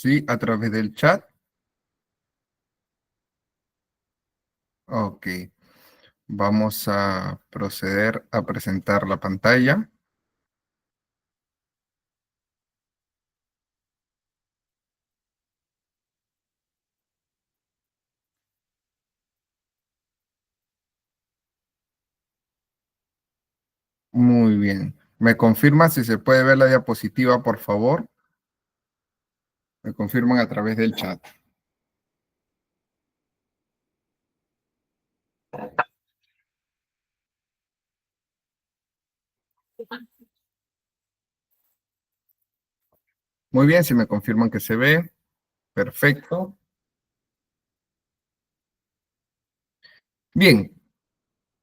Sí, a través del chat. Ok, vamos a proceder a presentar la pantalla. Muy bien. ¿Me confirma si se puede ver la diapositiva, por favor? Me confirman a través del chat. Muy bien, si me confirman que se ve. Perfecto. Bien,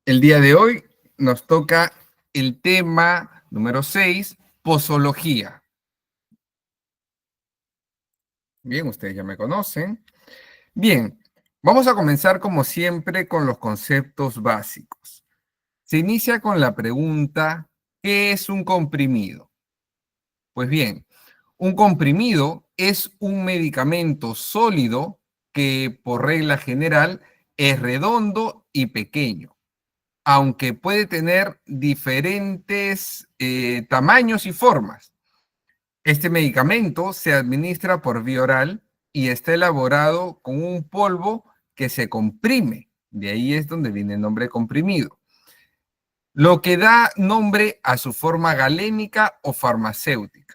el día de hoy nos toca el tema número 6, posología. Bien, ustedes ya me conocen. Bien, vamos a comenzar como siempre con los conceptos básicos. Se inicia con la pregunta, ¿qué es un comprimido? Pues bien, un comprimido es un medicamento sólido que por regla general es redondo y pequeño, aunque puede tener diferentes tamaños y formas. Este medicamento se administra por vía oral y está elaborado con un polvo que se comprime. De ahí es donde viene el nombre comprimido. Lo que da nombre a su forma galénica o farmacéutica.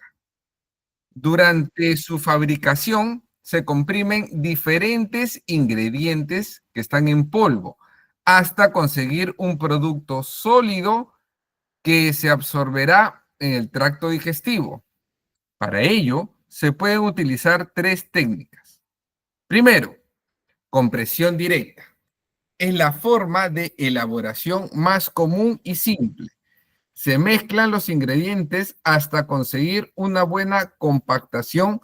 Durante su fabricación se comprimen diferentes ingredientes que están en polvo hasta conseguir un producto sólido que se absorberá en el tracto digestivo. Para ello, se pueden utilizar tres técnicas. Primero, compresión directa. Es la forma de elaboración más común y simple. Se mezclan los ingredientes hasta conseguir una buena compactación,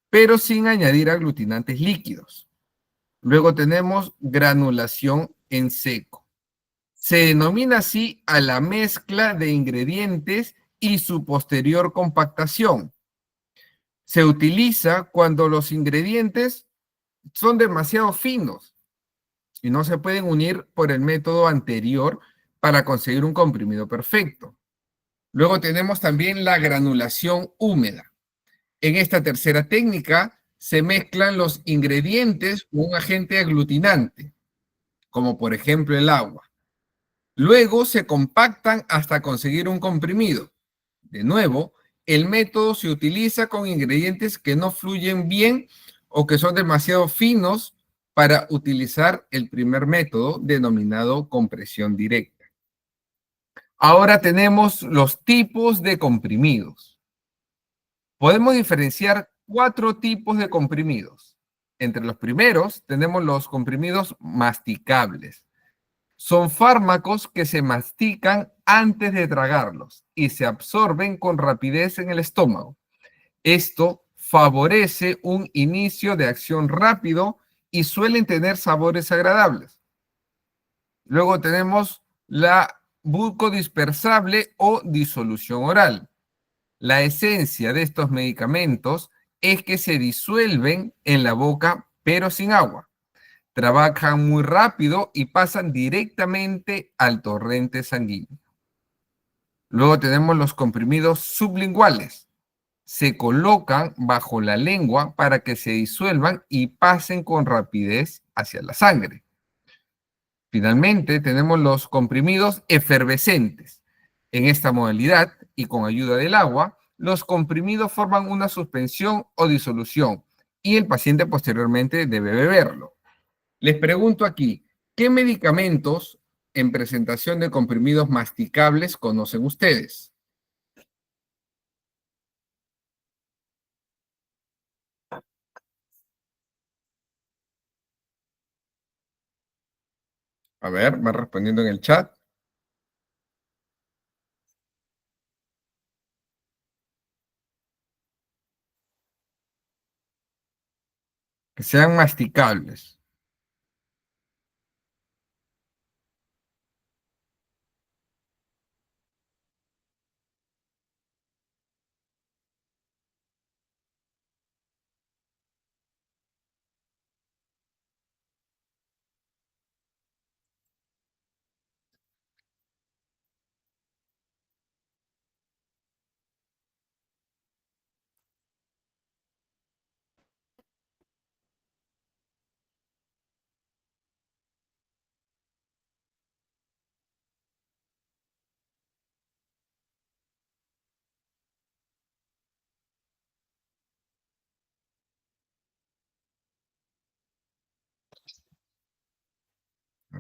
pero sin añadir aglutinantes líquidos. Luego tenemos granulación en seco. Se denomina así a la mezcla de ingredientes y su posterior compactación. Se utiliza cuando los ingredientes son demasiado finos y no se pueden unir por el método anterior para conseguir un comprimido perfecto. Luego tenemos también la granulación húmeda. En esta tercera técnica se mezclan los ingredientes con un agente aglutinante, como por ejemplo el agua. Luego se compactan hasta conseguir un comprimido. De nuevo, el método se utiliza con ingredientes que no fluyen bien o que son demasiado finos para utilizar el primer método denominado compresión directa. Ahora tenemos los tipos de comprimidos. Podemos diferenciar cuatro tipos de comprimidos. Entre los primeros tenemos los comprimidos masticables. Son fármacos que se mastican antes de tragarlos y se absorben con rapidez en el estómago. Esto favorece un inicio de acción rápido y suelen tener sabores agradables. Luego tenemos la bucodispersable o disolución oral. La esencia de estos medicamentos es que se disuelven en la boca, pero sin agua. Trabajan muy rápido y pasan directamente al torrente sanguíneo. Luego tenemos los comprimidos sublinguales. Se colocan bajo la lengua para que se disuelvan y pasen con rapidez hacia la sangre. Finalmente, tenemos los comprimidos efervescentes. En esta modalidad y con ayuda del agua, los comprimidos forman una suspensión o disolución y el paciente posteriormente debe beberlo. Les pregunto aquí, ¿qué medicamentos en presentación de comprimidos masticables conocen ustedes? A ver, va respondiendo en el chat. Que sean masticables.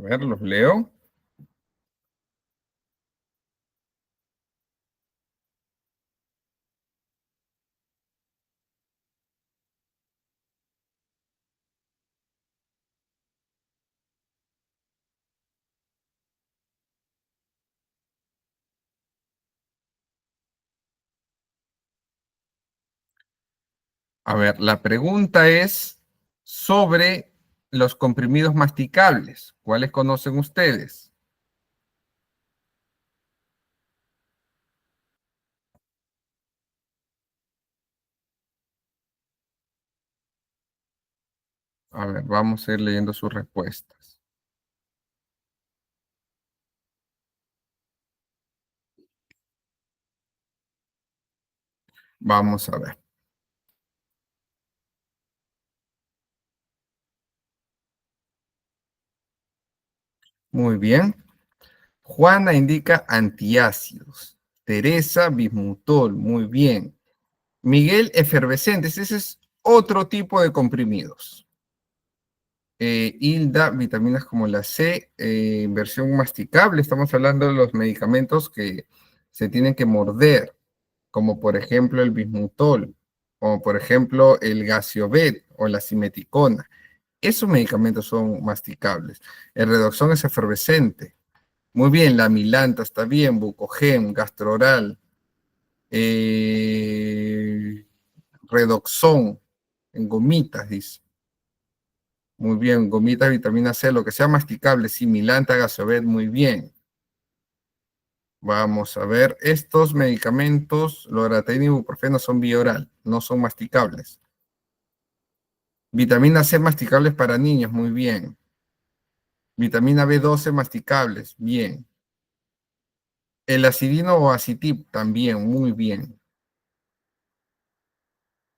ver, los leo. A ver, la pregunta es sobre los comprimidos masticables. ¿Cuáles conocen ustedes? A ver, vamos a ir leyendo sus respuestas. Vamos a ver. Muy bien. Juana indica antiácidos. Teresa, bismutol. Muy bien. Miguel, efervescentes. Ese es otro tipo de comprimidos. Hilda, vitaminas como la C, versión masticable. Estamos hablando de los medicamentos que se tienen que morder, como por ejemplo el bismutol, como por ejemplo el gasiovet o la simeticona. Esos medicamentos son masticables. El redoxón es efervescente. Muy bien, la milanta está bien, bucogen, gastroral, eh, redoxón, en gomitas, dice. Muy bien, gomitas, vitamina C, lo que sea masticable, similanta, gasovet, muy bien. Vamos a ver, estos medicamentos, loratadina y ibuprofeno son vía oral, no son masticables. Vitamina C masticables para niños, muy bien. Vitamina B12 masticables, bien. El acidino o acitib, también, muy bien.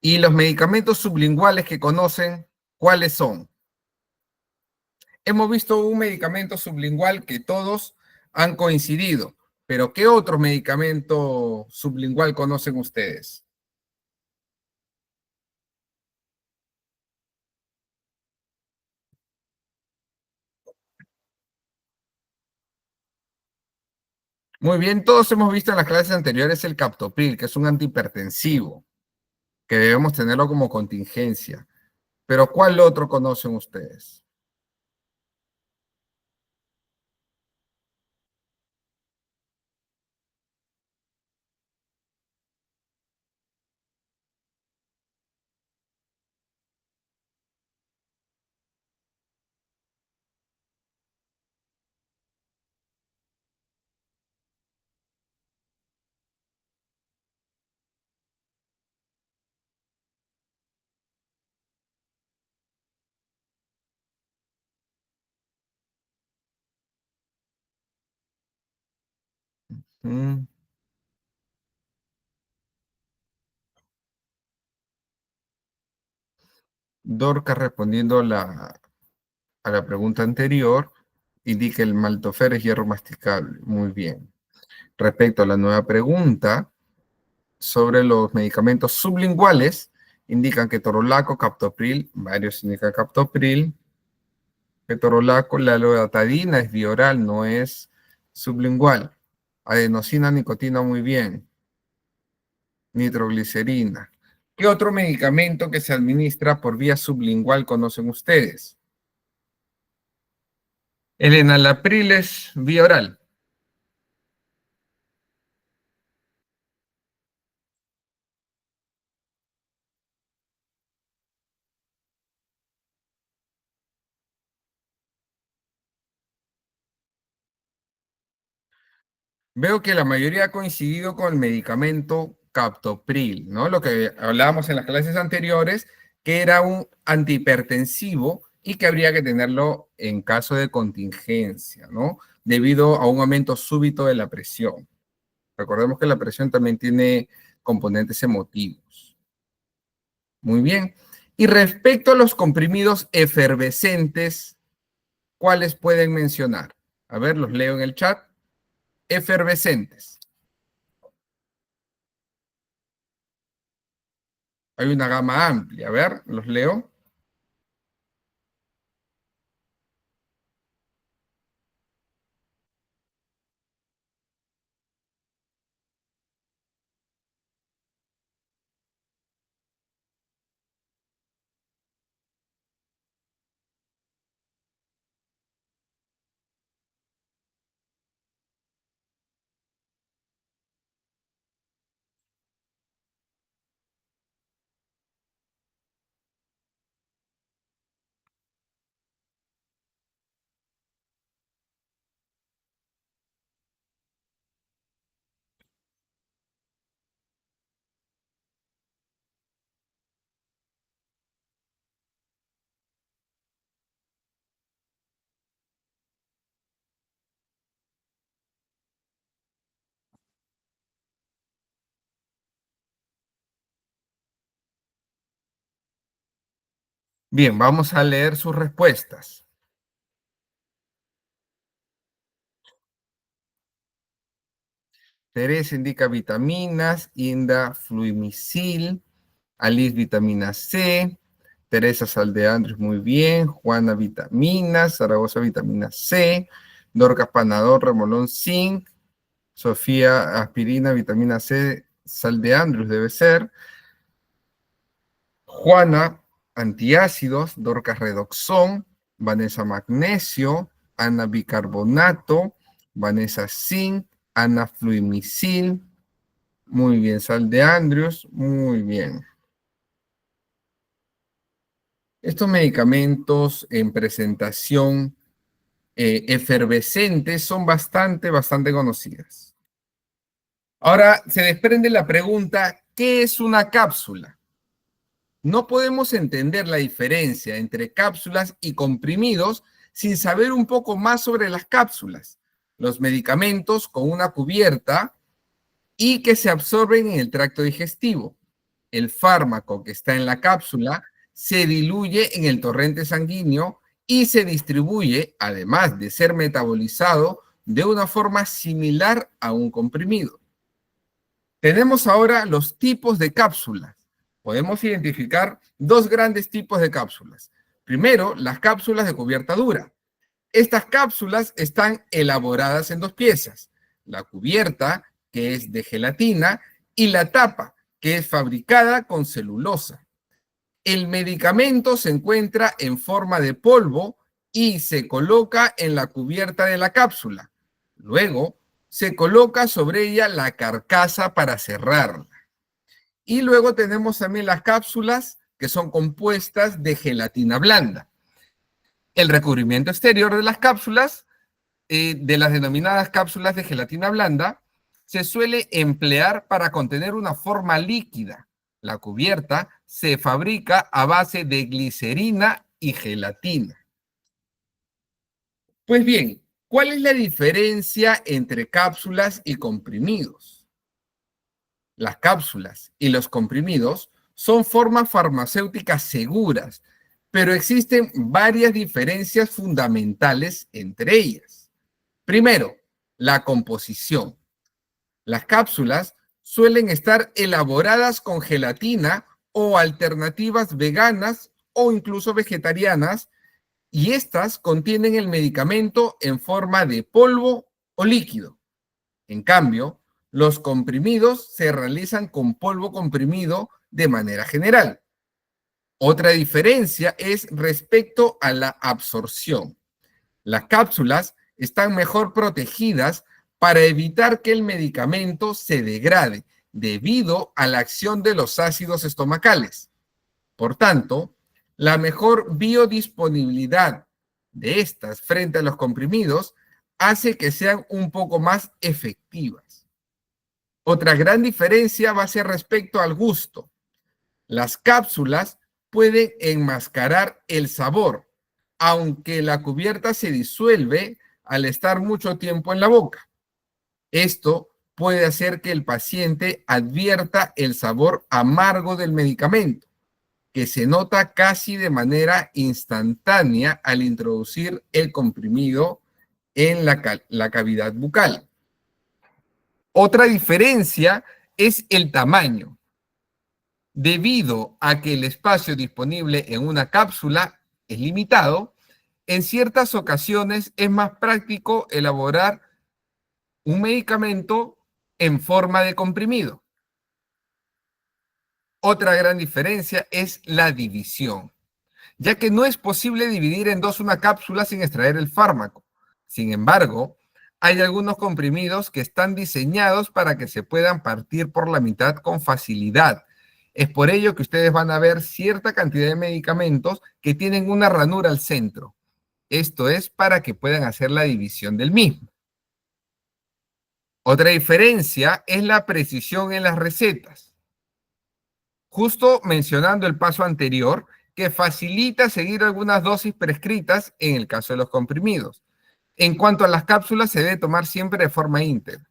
Y los medicamentos sublinguales que conocen, ¿cuáles son? Hemos visto un medicamento sublingual que todos han coincidido, pero ¿qué otro medicamento sublingual conocen ustedes? Muy bien, todos hemos visto en las clases anteriores el captopril, que es un antihipertensivo, que debemos tenerlo como contingencia. Pero ¿cuál otro conocen ustedes? Mm, Dorca, respondiendo a la pregunta anterior, indica el maltofer es hierro masticable. Muy bien. Respecto a la nueva pregunta sobre los medicamentos sublinguales, indican que ketorolaco, captopril, varios indican captopril, ketorolaco, la loratadina es bioral, no es sublingual. Adenosina, nicotina, muy bien. Nitroglicerina. ¿Qué otro medicamento que se administra por vía sublingual conocen ustedes? El enalapril es vía oral. Veo que la mayoría ha coincidido con el medicamento captopril, ¿no? Lo que hablábamos en las clases anteriores, que era un antihipertensivo y que habría que tenerlo en caso de contingencia, ¿no? Debido a un aumento súbito de la presión. Recordemos que la presión también tiene componentes emotivos. Muy bien. Y respecto a los comprimidos efervescentes, ¿cuáles pueden mencionar? A ver, los leo en el chat. Efervescentes. Hay una gama amplia. A ver, los leo. Bien, vamos a leer sus respuestas. Teresa indica vitaminas, Inda fluimicil, Alice vitamina C, Teresa Saldeandres muy bien, Juana vitaminas, Zaragoza vitamina C, Dorcas Panador, Remolón zinc, Sofía aspirina, vitamina C, Saldeandres debe ser, Juana antiácidos, Dorcas redoxón, Vanessa magnesio, Ana bicarbonato, Vanessa zinc, Ana fluimicil, muy bien, sal de Andrews, muy bien. Estos medicamentos en presentación efervescentes son bastante conocidas. Ahora se desprende la pregunta, ¿qué es una cápsula? No podemos entender la diferencia entre cápsulas y comprimidos sin saber un poco más sobre las cápsulas. Los medicamentos con una cubierta y que se absorben en el tracto digestivo. El fármaco que está en la cápsula se diluye en el torrente sanguíneo y se distribuye, además de ser metabolizado, de una forma similar a un comprimido. Tenemos ahora los tipos de cápsulas. Podemos identificar dos grandes tipos de cápsulas. Primero, las cápsulas de cubierta dura. Estas cápsulas están elaboradas en dos piezas. La cubierta, que es de gelatina, y la tapa, que es fabricada con celulosa. El medicamento se encuentra en forma de polvo y se coloca en la cubierta de la cápsula. Luego, se coloca sobre ella la carcasa para cerrarla. Y luego tenemos también las cápsulas que son compuestas de gelatina blanda. El recubrimiento exterior de las cápsulas, de las denominadas cápsulas de gelatina blanda, se suele emplear para contener una forma líquida. La cubierta se fabrica a base de glicerina y gelatina. Pues bien, ¿cuál es la diferencia entre cápsulas y comprimidos? Las cápsulas y los comprimidos son formas farmacéuticas seguras, pero existen varias diferencias fundamentales entre ellas. Primero, la composición. Las cápsulas suelen estar elaboradas con gelatina o alternativas veganas o incluso vegetarianas, y estas contienen el medicamento en forma de polvo o líquido. En cambio, los comprimidos se realizan con polvo comprimido de manera general. Otra diferencia es respecto a la absorción. Las cápsulas están mejor protegidas para evitar que el medicamento se degrade debido a la acción de los ácidos estomacales. Por tanto, la mejor biodisponibilidad de estas frente a los comprimidos hace que sean un poco más efectivas. Otra gran diferencia va a ser respecto al gusto. Las cápsulas pueden enmascarar el sabor, aunque la cubierta se disuelve al estar mucho tiempo en la boca. Esto puede hacer que el paciente advierta el sabor amargo del medicamento, que se nota casi de manera instantánea al introducir el comprimido en la cavidad bucal. Otra diferencia es el tamaño. Debido a que el espacio disponible en una cápsula es limitado, en ciertas ocasiones es más práctico elaborar un medicamento en forma de comprimido. Otra gran diferencia es la división, ya que no es posible dividir en dos una cápsula sin extraer el fármaco. Sin embargo, hay algunos comprimidos que están diseñados para que se puedan partir por la mitad con facilidad. Es por ello que ustedes van a ver cierta cantidad de medicamentos que tienen una ranura al centro. Esto es para que puedan hacer la división del mismo. Otra diferencia es la precisión en las recetas. Justo mencionando el paso anterior, que facilita seguir algunas dosis prescritas en el caso de los comprimidos. En cuanto a las cápsulas, se debe tomar siempre de forma íntegra.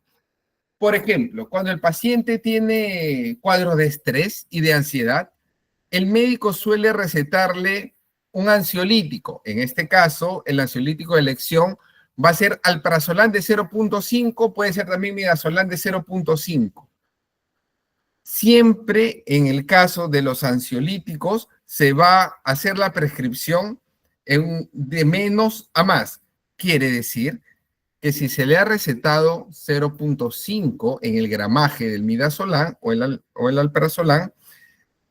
Por ejemplo, cuando el paciente tiene cuadros de estrés y de ansiedad, el médico suele recetarle un ansiolítico. En este caso, el ansiolítico de elección va a ser alprazolam de 0.5, puede ser también midazolam de 0.5. Siempre en el caso de los ansiolíticos se va a hacer la prescripción de menos a más. Quiere decir que si se le ha recetado 0.5 en el gramaje del midazolam o el alprazolam,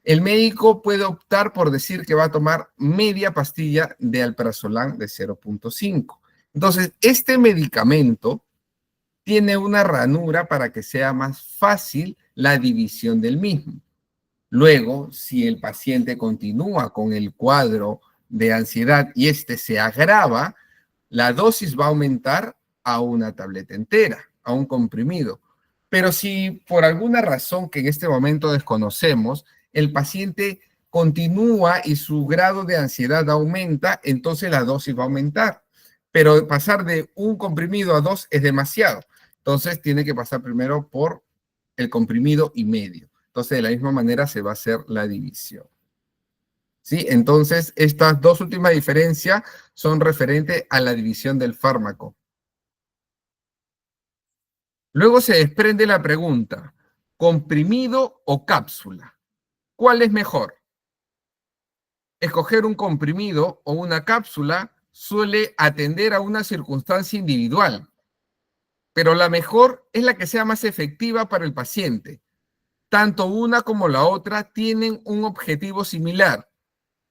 el médico puede optar por decir que va a tomar media pastilla de alprazolam de 0.5. Entonces, este medicamento tiene una ranura para que sea más fácil la división del mismo. Luego, si el paciente continúa con el cuadro de ansiedad y este se agrava, la dosis va a aumentar a una tableta entera, a un comprimido. Pero si por alguna razón que en este momento desconocemos, el paciente continúa y su grado de ansiedad aumenta, entonces la dosis va a aumentar. Pero pasar de un comprimido a dos es demasiado. Entonces tiene que pasar primero por el comprimido y medio. Entonces de la misma manera se va a hacer la división. ¿Sí? Entonces estas dos últimas diferencias son referentes a la división del fármaco. Luego se desprende la pregunta, ¿comprimido o cápsula? ¿Cuál es mejor? Escoger un comprimido o una cápsula suele atender a una circunstancia individual, pero la mejor es la que sea más efectiva para el paciente. Tanto una como la otra tienen un objetivo similar,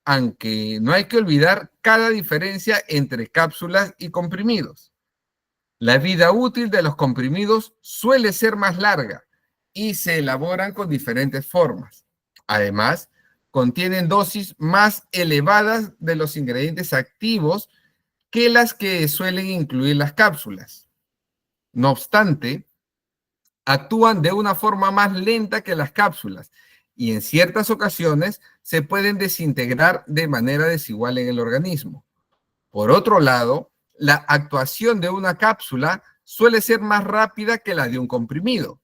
aunque no hay que olvidar cada diferencia entre cápsulas y comprimidos. La vida útil de los comprimidos suele ser más larga y se elaboran con diferentes formas. Además, contienen dosis más elevadas de los ingredientes activos que las que suelen incluir las cápsulas. No obstante, actúan de una forma más lenta que las cápsulas y en ciertas ocasiones se pueden desintegrar de manera desigual en el organismo. Por otro lado, la actuación de una cápsula suele ser más rápida que la de un comprimido.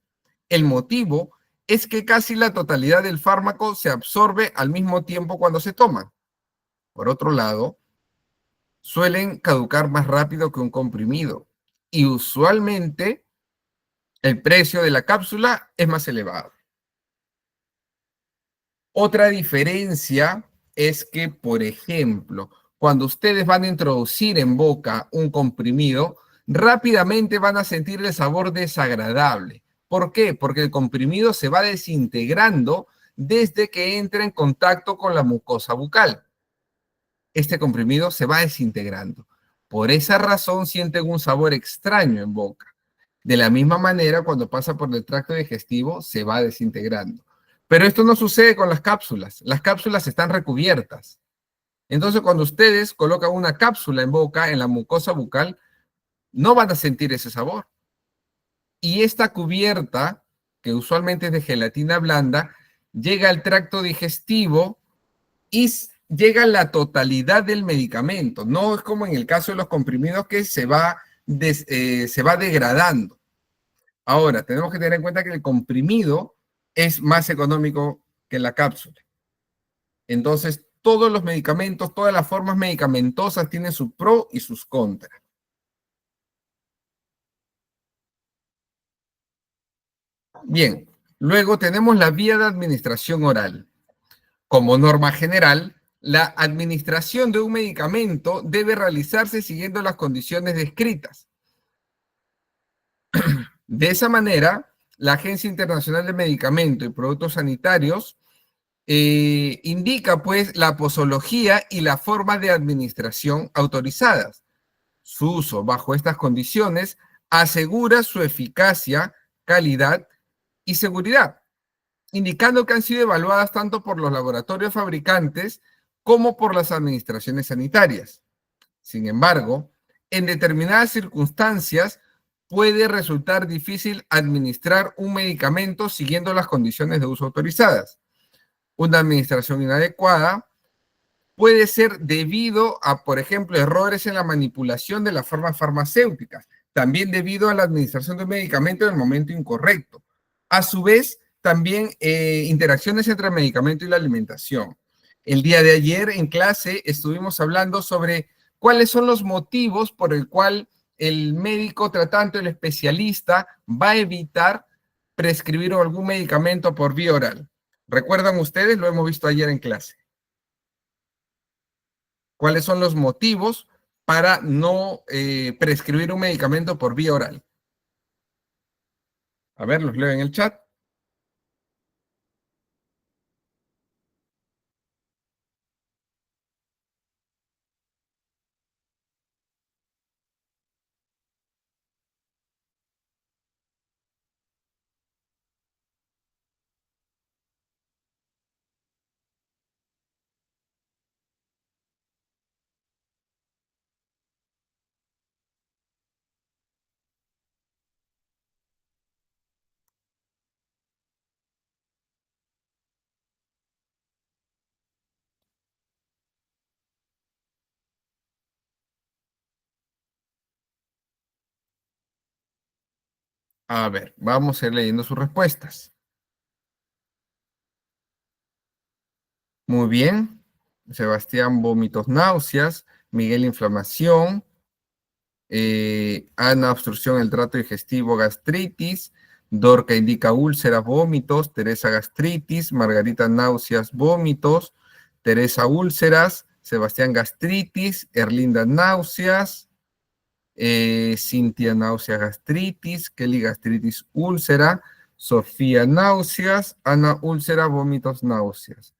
El motivo es que casi la totalidad del fármaco se absorbe al mismo tiempo cuando se toma. Por otro lado, suelen caducar más rápido que un comprimido y usualmente el precio de la cápsula es más elevado. Otra diferencia es que, por ejemplo, cuando ustedes van a introducir en boca un comprimido, rápidamente van a sentir el sabor desagradable. ¿Por qué? Porque el comprimido se va desintegrando desde que entra en contacto con la mucosa bucal. Este comprimido se va desintegrando. Por esa razón sienten un sabor extraño en boca. De la misma manera, cuando pasa por el tracto digestivo, se va desintegrando. Pero esto no sucede con las cápsulas. Las cápsulas están recubiertas. Entonces, cuando ustedes colocan una cápsula en boca, en la mucosa bucal, no van a sentir ese sabor. Y esta cubierta, que usualmente es de gelatina blanda, llega al tracto digestivo y llega la totalidad del medicamento. No es como en el caso de los comprimidos que se va degradando. Ahora, tenemos que tener en cuenta que el comprimido es más económico que la cápsula. Entonces, todos los medicamentos, todas las formas medicamentosas tienen sus pros y sus contras. Bien, luego tenemos la vía de administración oral. Como norma general, la administración de un medicamento debe realizarse siguiendo las condiciones descritas. De esa manera, la Agencia Internacional de Medicamentos y Productos Sanitarios indica pues la posología y la forma de administración autorizadas. Su uso bajo estas condiciones asegura su eficacia, calidad y seguridad, indicando que han sido evaluadas tanto por los laboratorios fabricantes como por las administraciones sanitarias. Sin embargo, en determinadas circunstancias puede resultar difícil administrar un medicamento siguiendo las condiciones de uso autorizadas. Una administración inadecuada puede ser debido a, por ejemplo, errores en la manipulación de las formas farmacéuticas, también debido a la administración de un medicamento en el momento incorrecto. A su vez, también interacciones entre el medicamento y la alimentación. El día de ayer en clase estuvimos hablando sobre cuáles son los motivos por el cual el médico tratante o el especialista va a evitar prescribir algún medicamento por vía oral. ¿Recuerdan ustedes? Lo hemos visto ayer en clase. ¿Cuáles son los motivos para no prescribir un medicamento por vía oral? A ver, los leo en el chat. A ver, vamos a ir leyendo sus respuestas. Muy bien. Sebastián, vómitos, náuseas. Miguel, inflamación. Ana, obstrucción del trato digestivo, gastritis. Dorca indica úlceras, vómitos. Teresa, gastritis. Margarita, náuseas, vómitos. Teresa, úlceras. Sebastián, gastritis. Erlinda, náuseas. Cintia, náuseas, gastritis. Kelly, gastritis, úlcera. Sofía, náuseas. Ana, úlcera, vómitos, náuseas.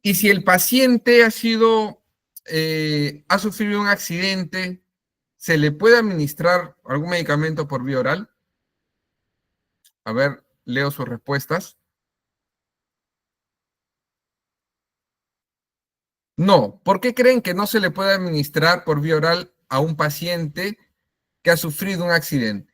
Y si el paciente ha sufrido un accidente, ¿se le puede administrar algún medicamento por vía oral? A ver, leo sus respuestas. No. ¿Por qué creen que no se le puede administrar por vía oral a un paciente que ha sufrido un accidente?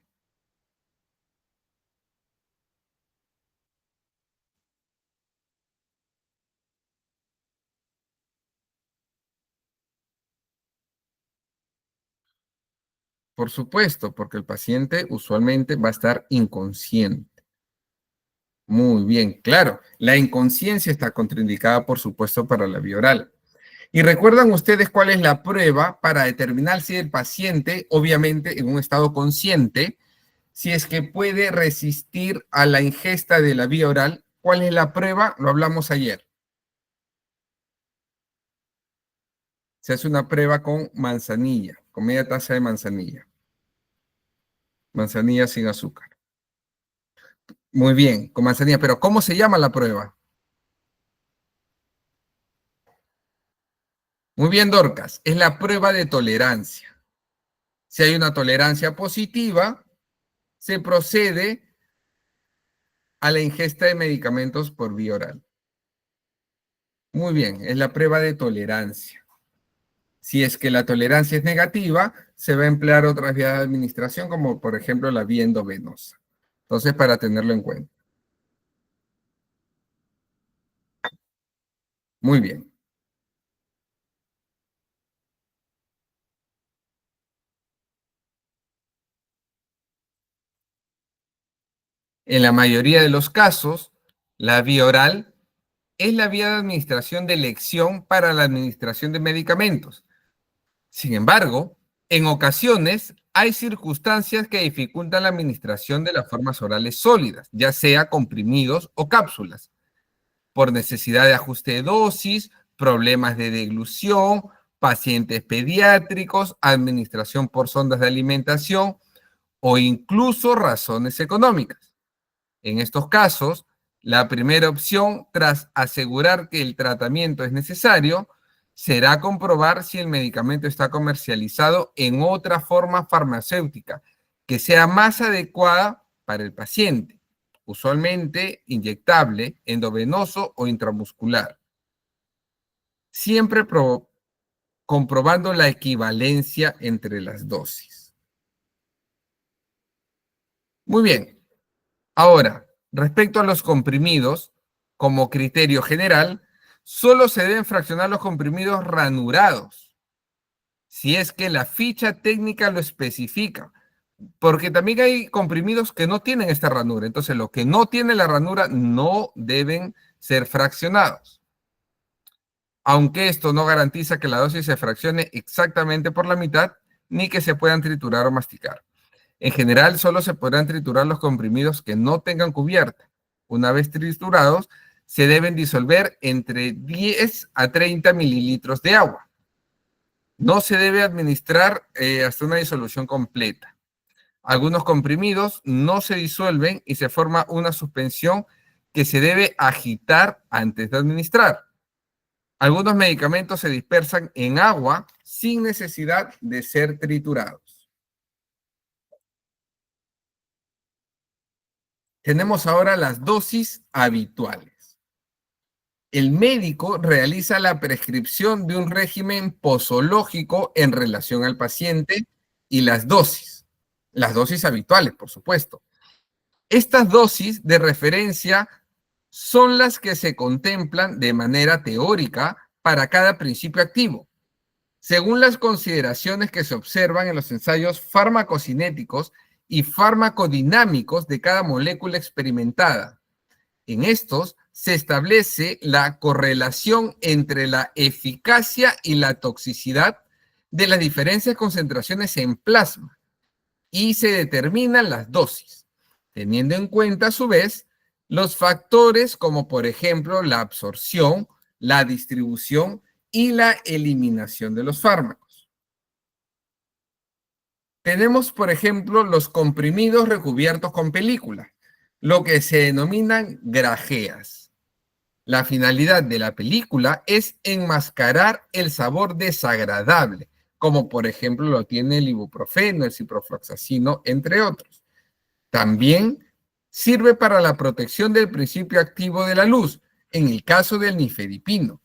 Por supuesto, porque el paciente usualmente va a estar inconsciente. Muy bien, claro. La inconsciencia está contraindicada, por supuesto, para la vía oral. ¿Y recuerdan ustedes cuál es la prueba para determinar si el paciente, obviamente en un estado consciente, si es que puede resistir a la ingesta de la vía oral? ¿Cuál es la prueba? Lo hablamos ayer. Se hace una prueba con manzanilla, con media taza de manzanilla. Manzanilla sin azúcar. Muy bien, con manzanilla. Pero ¿cómo se llama la prueba? Muy bien, Dorcas. Es la prueba de tolerancia. Si hay una tolerancia positiva, se procede a la ingesta de medicamentos por vía oral. Muy bien, es la prueba de tolerancia. Si es que la tolerancia es negativa, se va a emplear otras vías de administración, como por ejemplo la vía endovenosa. Entonces, para tenerlo en cuenta. Muy bien. En la mayoría de los casos, la vía oral es la vía de administración de elección para la administración de medicamentos. Sin embargo, en ocasiones hay circunstancias que dificultan la administración de las formas orales sólidas, ya sea comprimidos o cápsulas, por necesidad de ajuste de dosis, problemas de deglución, pacientes pediátricos, administración por sondas de alimentación o incluso razones económicas. En estos casos, la primera opción, tras asegurar que el tratamiento es necesario, será comprobar si el medicamento está comercializado en otra forma farmacéutica que sea más adecuada para el paciente, usualmente inyectable, endovenoso o intramuscular. Siempre comprobando la equivalencia entre las dosis. Muy bien. Ahora, respecto a los comprimidos, como criterio general, solo se deben fraccionar los comprimidos ranurados, si es que la ficha técnica lo especifica, porque también hay comprimidos que no tienen esta ranura. Entonces, los que no tienen la ranura no deben ser fraccionados. aunque esto no garantiza que la dosis se fraccione exactamente por la mitad, ni que se puedan triturar o masticar. En general, solo se podrán triturar los comprimidos que no tengan cubierta. Una vez triturados, se deben disolver entre 10 a 30 mililitros de agua. No se debe administrar hasta una disolución completa. Algunos comprimidos no se disuelven y se forma una suspensión que se debe agitar antes de administrar. Algunos medicamentos se dispersan en agua sin necesidad de ser triturados. Tenemos ahora las dosis habituales. El médico realiza la prescripción de un régimen posológico en relación al paciente y las dosis habituales, por supuesto. Estas dosis de referencia son las que se contemplan de manera teórica para cada principio activo, según las consideraciones que se observan en los ensayos farmacocinéticos y farmacodinámicos de cada molécula experimentada. En estos se establece la correlación entre la eficacia y la toxicidad de las diferentes concentraciones en plasma y se determinan las dosis, teniendo en cuenta a su vez los factores como por ejemplo la absorción, la distribución y la eliminación de los fármacos. Tenemos por ejemplo los comprimidos recubiertos con película, lo que se denominan grajeas. La finalidad de la película es enmascarar el sabor desagradable, como por ejemplo lo tiene el ibuprofeno, el ciprofloxacino, entre otros. También sirve para la protección del principio activo de la luz, en el caso del nifedipino.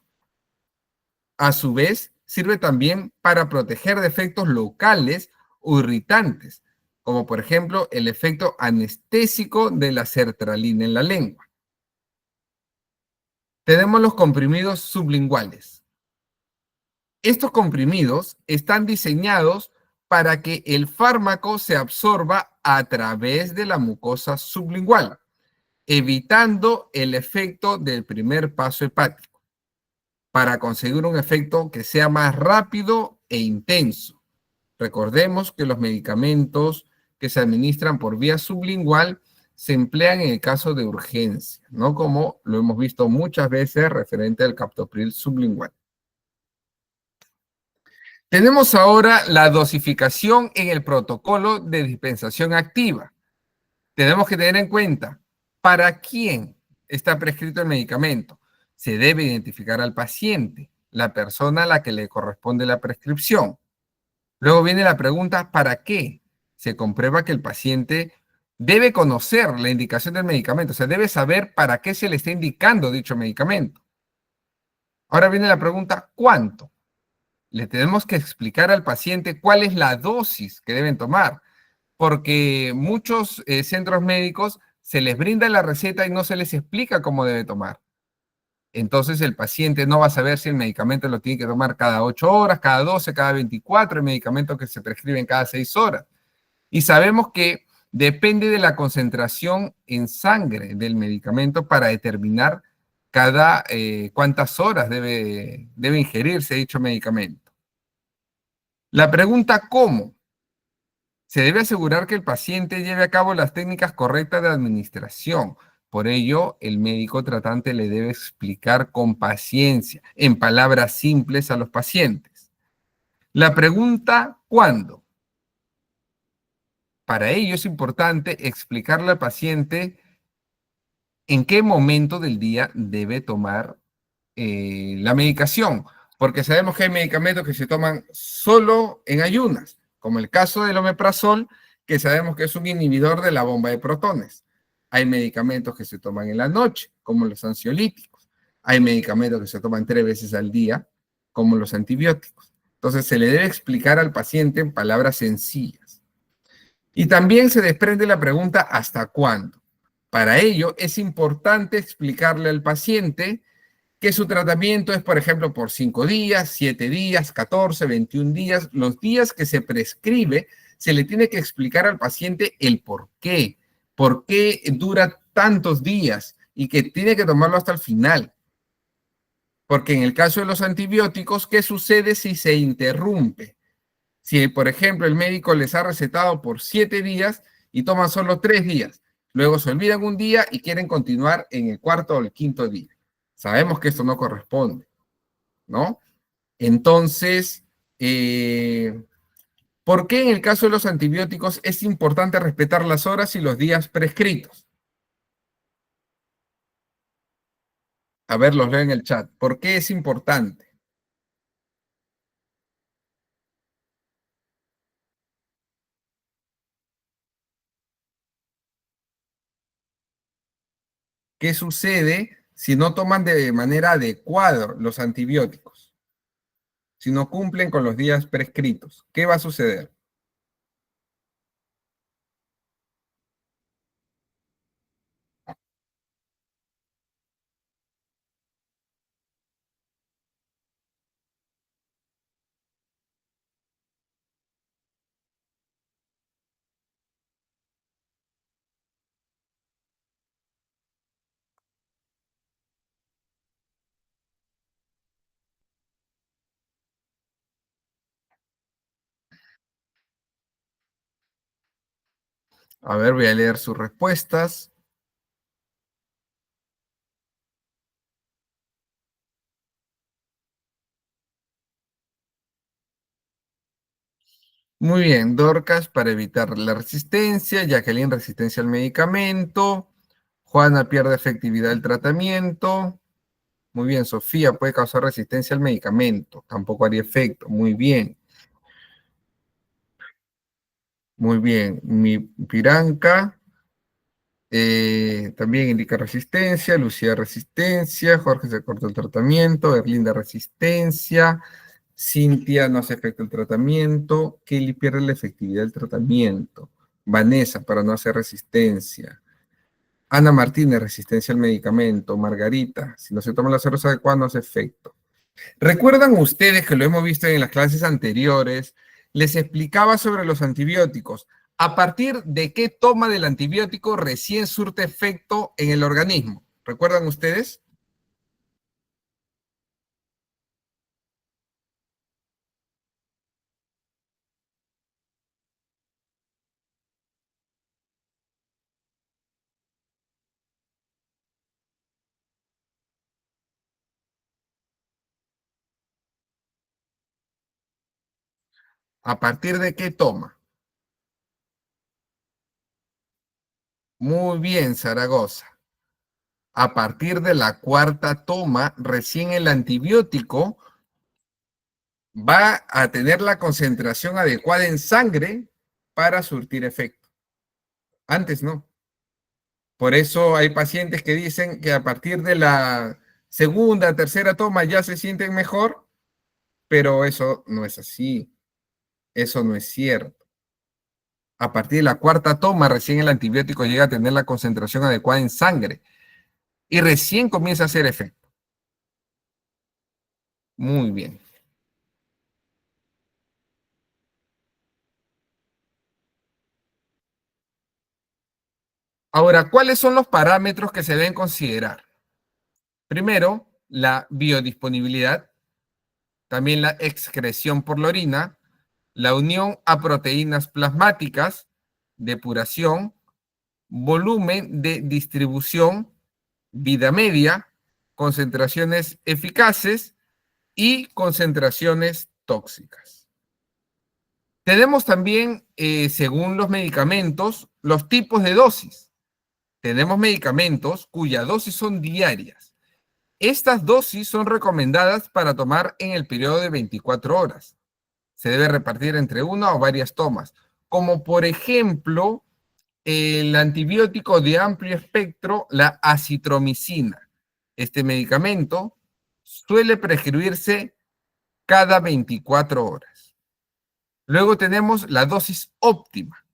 A su vez, sirve también para proteger de efectos locales o irritantes, como por ejemplo el efecto anestésico de la sertralina en la lengua. Tenemos los comprimidos sublinguales. Estos comprimidos están diseñados para que el fármaco se absorba a través de la mucosa sublingual, evitando el efecto del primer paso hepático, para conseguir un efecto que sea más rápido e intenso. Recordemos que los medicamentos que se administran por vía sublingual se emplean en el caso de urgencia, ¿no? Como lo hemos visto muchas veces referente al captopril sublingual. Tenemos ahora la dosificación en el protocolo de dispensación activa. Tenemos que tener en cuenta para quién está prescrito el medicamento. Se debe identificar al paciente, la persona a la que le corresponde la prescripción. Luego viene la pregunta, ¿para qué? Se comprueba que el paciente debe conocer la indicación del medicamento, o sea, debe saber para qué se le está indicando dicho medicamento. Ahora viene la pregunta, ¿cuánto? Le tenemos que explicar al paciente cuál es la dosis que deben tomar, porque muchos centros médicos se les brinda la receta y no se les explica cómo debe tomar. Entonces el paciente no va a saber si el medicamento lo tiene que tomar cada 8 horas, cada 12, cada 24, el medicamento que se prescriben cada 6 horas. Y sabemos que depende de la concentración en sangre del medicamento para determinar cuántas horas debe ingerirse dicho medicamento. La pregunta ¿cómo? Se debe asegurar que el paciente lleve a cabo las técnicas correctas de administración. Por ello, el médico tratante le debe explicar con paciencia, en palabras simples a los pacientes. La pregunta ¿cuándo? Para ello es importante explicarle al paciente en qué momento del día debe tomar la medicación, porque sabemos que hay medicamentos que se toman solo en ayunas, como el caso del omeprazol, que sabemos que es un inhibidor de la bomba de protones. Hay medicamentos que se toman en la noche, como los ansiolíticos. Hay medicamentos que se toman 3 veces al día, como los antibióticos. Entonces se le debe explicar al paciente en palabras sencillas. Y también se desprende la pregunta ¿hasta cuándo? Para ello es importante explicarle al paciente que su tratamiento es, por ejemplo, por 5 días, 7 días, 14, 21 días. Los días que se prescribe, se le tiene que explicar al paciente el por qué dura tantos días y que tiene que tomarlo hasta el final. Porque en el caso de los antibióticos, ¿qué sucede si se interrumpe? Si, por ejemplo, el médico les ha recetado por 7 días y toman solo 3 días, luego se olvidan un día y quieren continuar en el cuarto o el quinto día. Sabemos que esto no corresponde, ¿no? Entonces, ¿por qué en el caso de los antibióticos es importante respetar las horas y los días prescritos? A ver, los leo en el chat. ¿Por qué es importante? ¿Qué sucede si no toman de manera adecuada los antibióticos? Si no cumplen con los días prescritos, ¿qué va a suceder? A ver, voy a leer sus respuestas. Muy bien, Dorcas para evitar la resistencia, Jacqueline resistencia al medicamento, Juana pierde efectividad del tratamiento. Muy bien, Sofía puede causar resistencia al medicamento, tampoco haría efecto. Muy bien, muy bien. Mi Piranca también indica resistencia, Lucía resistencia, Jorge se corta el tratamiento, Erlinda resistencia, Cintia no hace efecto el tratamiento, Kelly pierde la efectividad del tratamiento, Vanessa para no hacer resistencia, Ana Martínez resistencia al medicamento, Margarita, si no se toman las horas adecuadas no hace efecto. ¿Recuerdan ustedes que lo hemos visto en las clases anteriores? Les explicaba sobre los antibióticos. ¿A partir de qué toma del antibiótico recién surte efecto en el organismo? ¿Recuerdan ustedes? ¿A partir de qué toma? Muy bien, Zaragoza. A partir de la cuarta toma, recién el antibiótico va a tener la concentración adecuada en sangre para surtir efecto. Antes no. Por eso hay pacientes que dicen que a partir de la segunda, tercera toma ya se sienten mejor, pero eso no es así. Eso no es cierto. A partir de la cuarta toma, recién el antibiótico llega a tener la concentración adecuada en sangre y recién comienza a hacer efecto. Muy bien. Ahora, ¿cuáles son los parámetros que se deben considerar? Primero, la biodisponibilidad, también la excreción por la orina, la unión a proteínas plasmáticas, depuración, volumen de distribución, vida media, concentraciones eficaces y concentraciones tóxicas. Tenemos también, según los medicamentos, los tipos de dosis. Tenemos medicamentos cuya dosis son diarias. Estas dosis son recomendadas para tomar en el periodo de 24 horas. Se debe repartir entre una o varias tomas, como por ejemplo el antibiótico de amplio espectro, la acitromicina. Este medicamento suele prescribirse cada 24 horas. Luego tenemos la dosis óptima,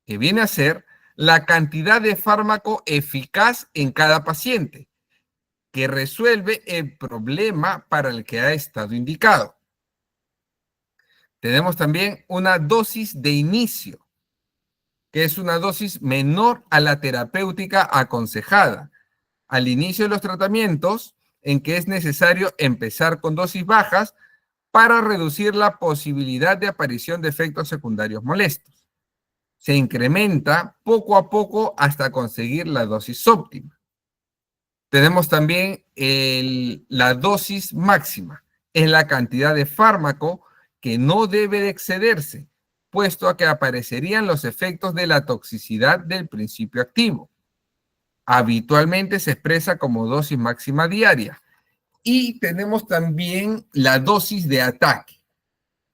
que viene a ser la cantidad de fármaco eficaz en cada paciente, que resuelve el problema para el que ha estado indicado. Tenemos también una dosis de inicio, que es una dosis menor a la terapéutica aconsejada. Al inicio de los tratamientos, en que es necesario empezar con dosis bajas para reducir la posibilidad de aparición de efectos secundarios molestos. Se incrementa poco a poco hasta conseguir la dosis óptima. Tenemos también la dosis máxima. Es la cantidad de fármaco que no debe de excederse, puesto a que aparecerían los efectos de la toxicidad del principio activo. Habitualmente se expresa como dosis máxima diaria. Y tenemos también la dosis de ataque.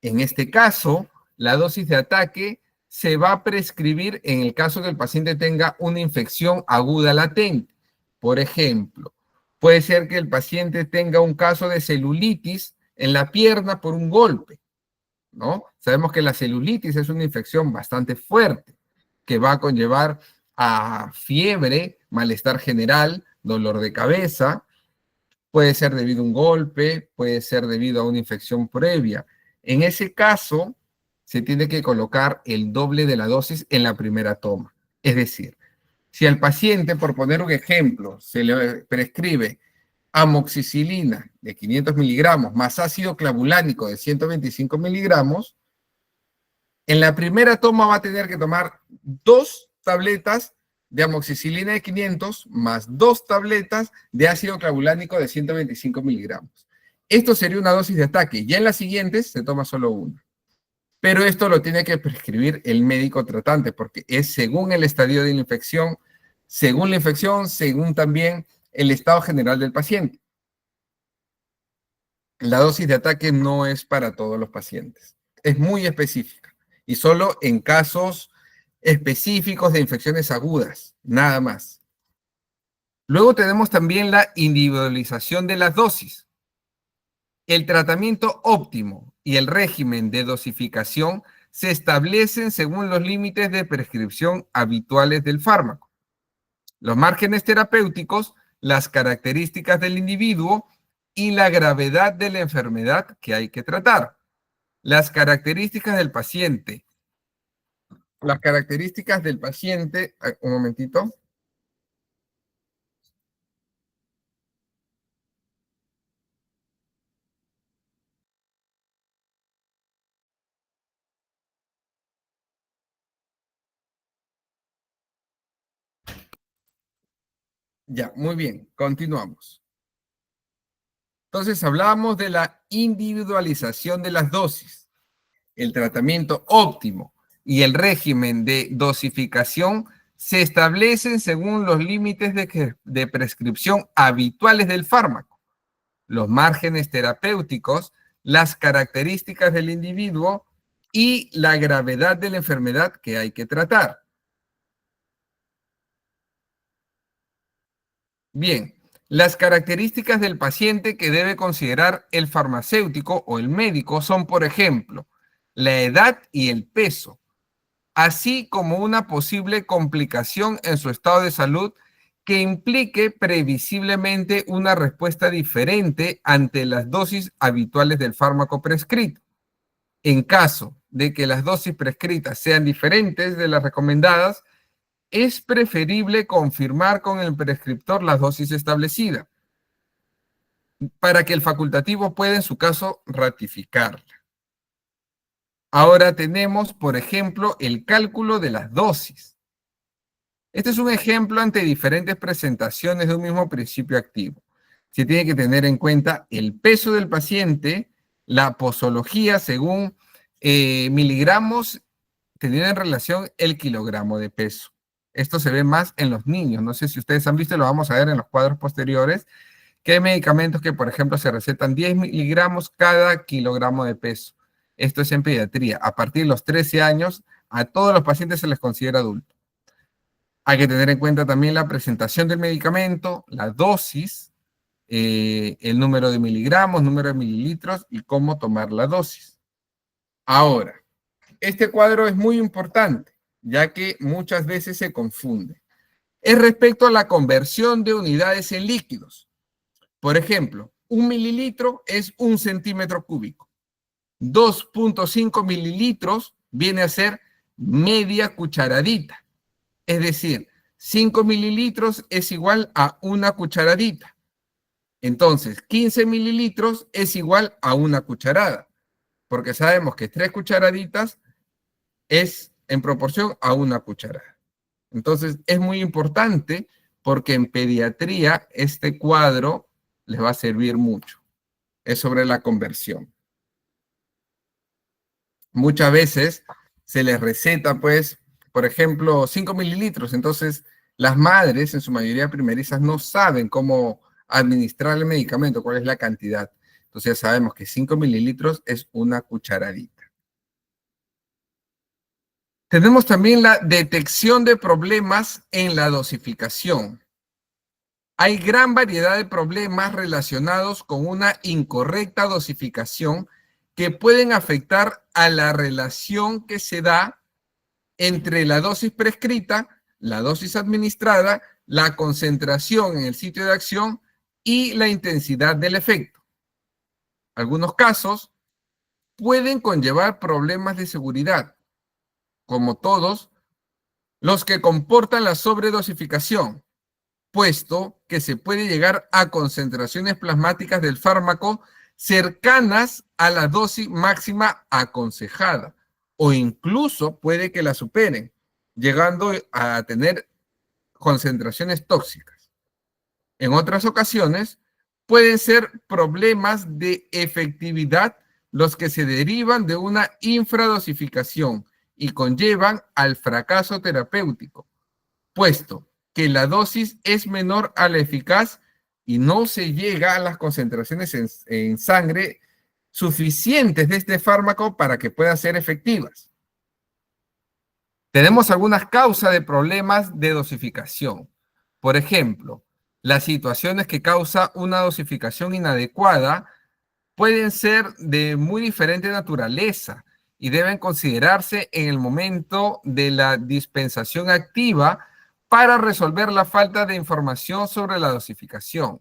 En este caso, la dosis de ataque se va a prescribir en el caso que el paciente tenga una infección aguda latente. Por ejemplo, puede ser que el paciente tenga un caso de celulitis en la pierna por un golpe, ¿no? Sabemos que la celulitis es una infección bastante fuerte que va a conllevar a fiebre, malestar general, dolor de cabeza. Puede ser debido a un golpe, puede ser debido a una infección previa. En ese caso, se tiene que colocar el doble de la dosis en la primera toma. Es decir, si al paciente, por poner un ejemplo, se le prescribe amoxicilina de 500 miligramos más ácido clavulánico de 125 miligramos, en la primera toma va a tener que tomar 2 tabletas de amoxicilina de 500 más 2 tabletas de ácido clavulánico de 125 miligramos. Esto sería una dosis de ataque. Ya en las siguientes se toma solo una. Pero esto lo tiene que prescribir el médico tratante porque es según el estadio de la infección, según también el estado general del paciente. La dosis de ataque no es para todos los pacientes. Es muy específica y solo en casos específicos de infecciones agudas, nada más. Luego tenemos también la individualización de las dosis. El tratamiento óptimo y el régimen de dosificación se establecen según los límites de prescripción habituales del fármaco. Los márgenes terapéuticos, las características del individuo y la gravedad de la enfermedad que hay que tratar. Las características del paciente. Un momentito. Ya, muy bien, continuamos. Entonces hablábamos de la individualización de las dosis, el tratamiento óptimo y el régimen de dosificación se establecen según los límites de prescripción habituales del fármaco, los márgenes terapéuticos, las características del individuo y la gravedad de la enfermedad que hay que tratar. Bien, las características del paciente que debe considerar el farmacéutico o el médico son, por ejemplo, la edad y el peso, así como una posible complicación en su estado de salud que implique previsiblemente una respuesta diferente ante las dosis habituales del fármaco prescrito. En caso de que las dosis prescritas sean diferentes de las recomendadas, es preferible confirmar con el prescriptor las dosis establecidas para que el facultativo pueda, en su caso, ratificarla. Ahora tenemos, por ejemplo, el cálculo de las dosis. Este es un ejemplo ante diferentes presentaciones de un mismo principio activo. Se tiene que tener en cuenta el peso del paciente, la posología según miligramos, teniendo en relación el kilogramo de peso. Esto se ve más en los niños. No sé si ustedes han visto, lo vamos a ver en los cuadros posteriores, que hay medicamentos que, por ejemplo, se recetan 10 miligramos cada kilogramo de peso. Esto es en pediatría. A partir de los 13 años, a todos los pacientes se les considera adulto. Hay que tener en cuenta también la presentación del medicamento, la dosis, el número de miligramos, número de mililitros y cómo tomar la dosis. Ahora, este cuadro es muy importante, ya que muchas veces se confunde. Es respecto a la conversión de unidades en líquidos. Por ejemplo, 1 mililitro es 1 centímetro cúbico. 2.5 mililitros viene a ser media cucharadita. Es decir, 5 mililitros es igual a una cucharadita. Entonces, 15 mililitros es igual a una cucharada, porque sabemos que 3 cucharaditas es en proporción a una cucharada. Entonces, es muy importante porque en pediatría este cuadro les va a servir mucho. Es sobre la conversión. Muchas veces se les receta, pues, por ejemplo, 5 mililitros. Entonces, las madres, en su mayoría primerizas, no saben cómo administrar el medicamento, cuál es la cantidad. Entonces, ya sabemos que 5 mililitros es una cucharadita. Tenemos también la detección de problemas en la dosificación. Hay gran variedad de problemas relacionados con una incorrecta dosificación que pueden afectar a la relación que se da entre la dosis prescrita, la dosis administrada, la concentración en el sitio de acción y la intensidad del efecto. Algunos casos pueden conllevar problemas de seguridad, como todos los que comportan la sobredosificación, puesto que se puede llegar a concentraciones plasmáticas del fármaco cercanas a la dosis máxima aconsejada, o incluso puede que la superen, llegando a tener concentraciones tóxicas. En otras ocasiones, pueden ser problemas de efectividad los que se derivan de una infradosificación y conllevan al fracaso terapéutico, puesto que la dosis es menor a la eficaz y no se llega a las concentraciones en sangre suficientes de este fármaco para que puedan ser efectivas. Tenemos algunas causas de problemas de dosificación. Por ejemplo, las situaciones que causa una dosificación inadecuada pueden ser de muy diferente naturaleza y deben considerarse en el momento de la dispensación activa para resolver la falta de información sobre la dosificación.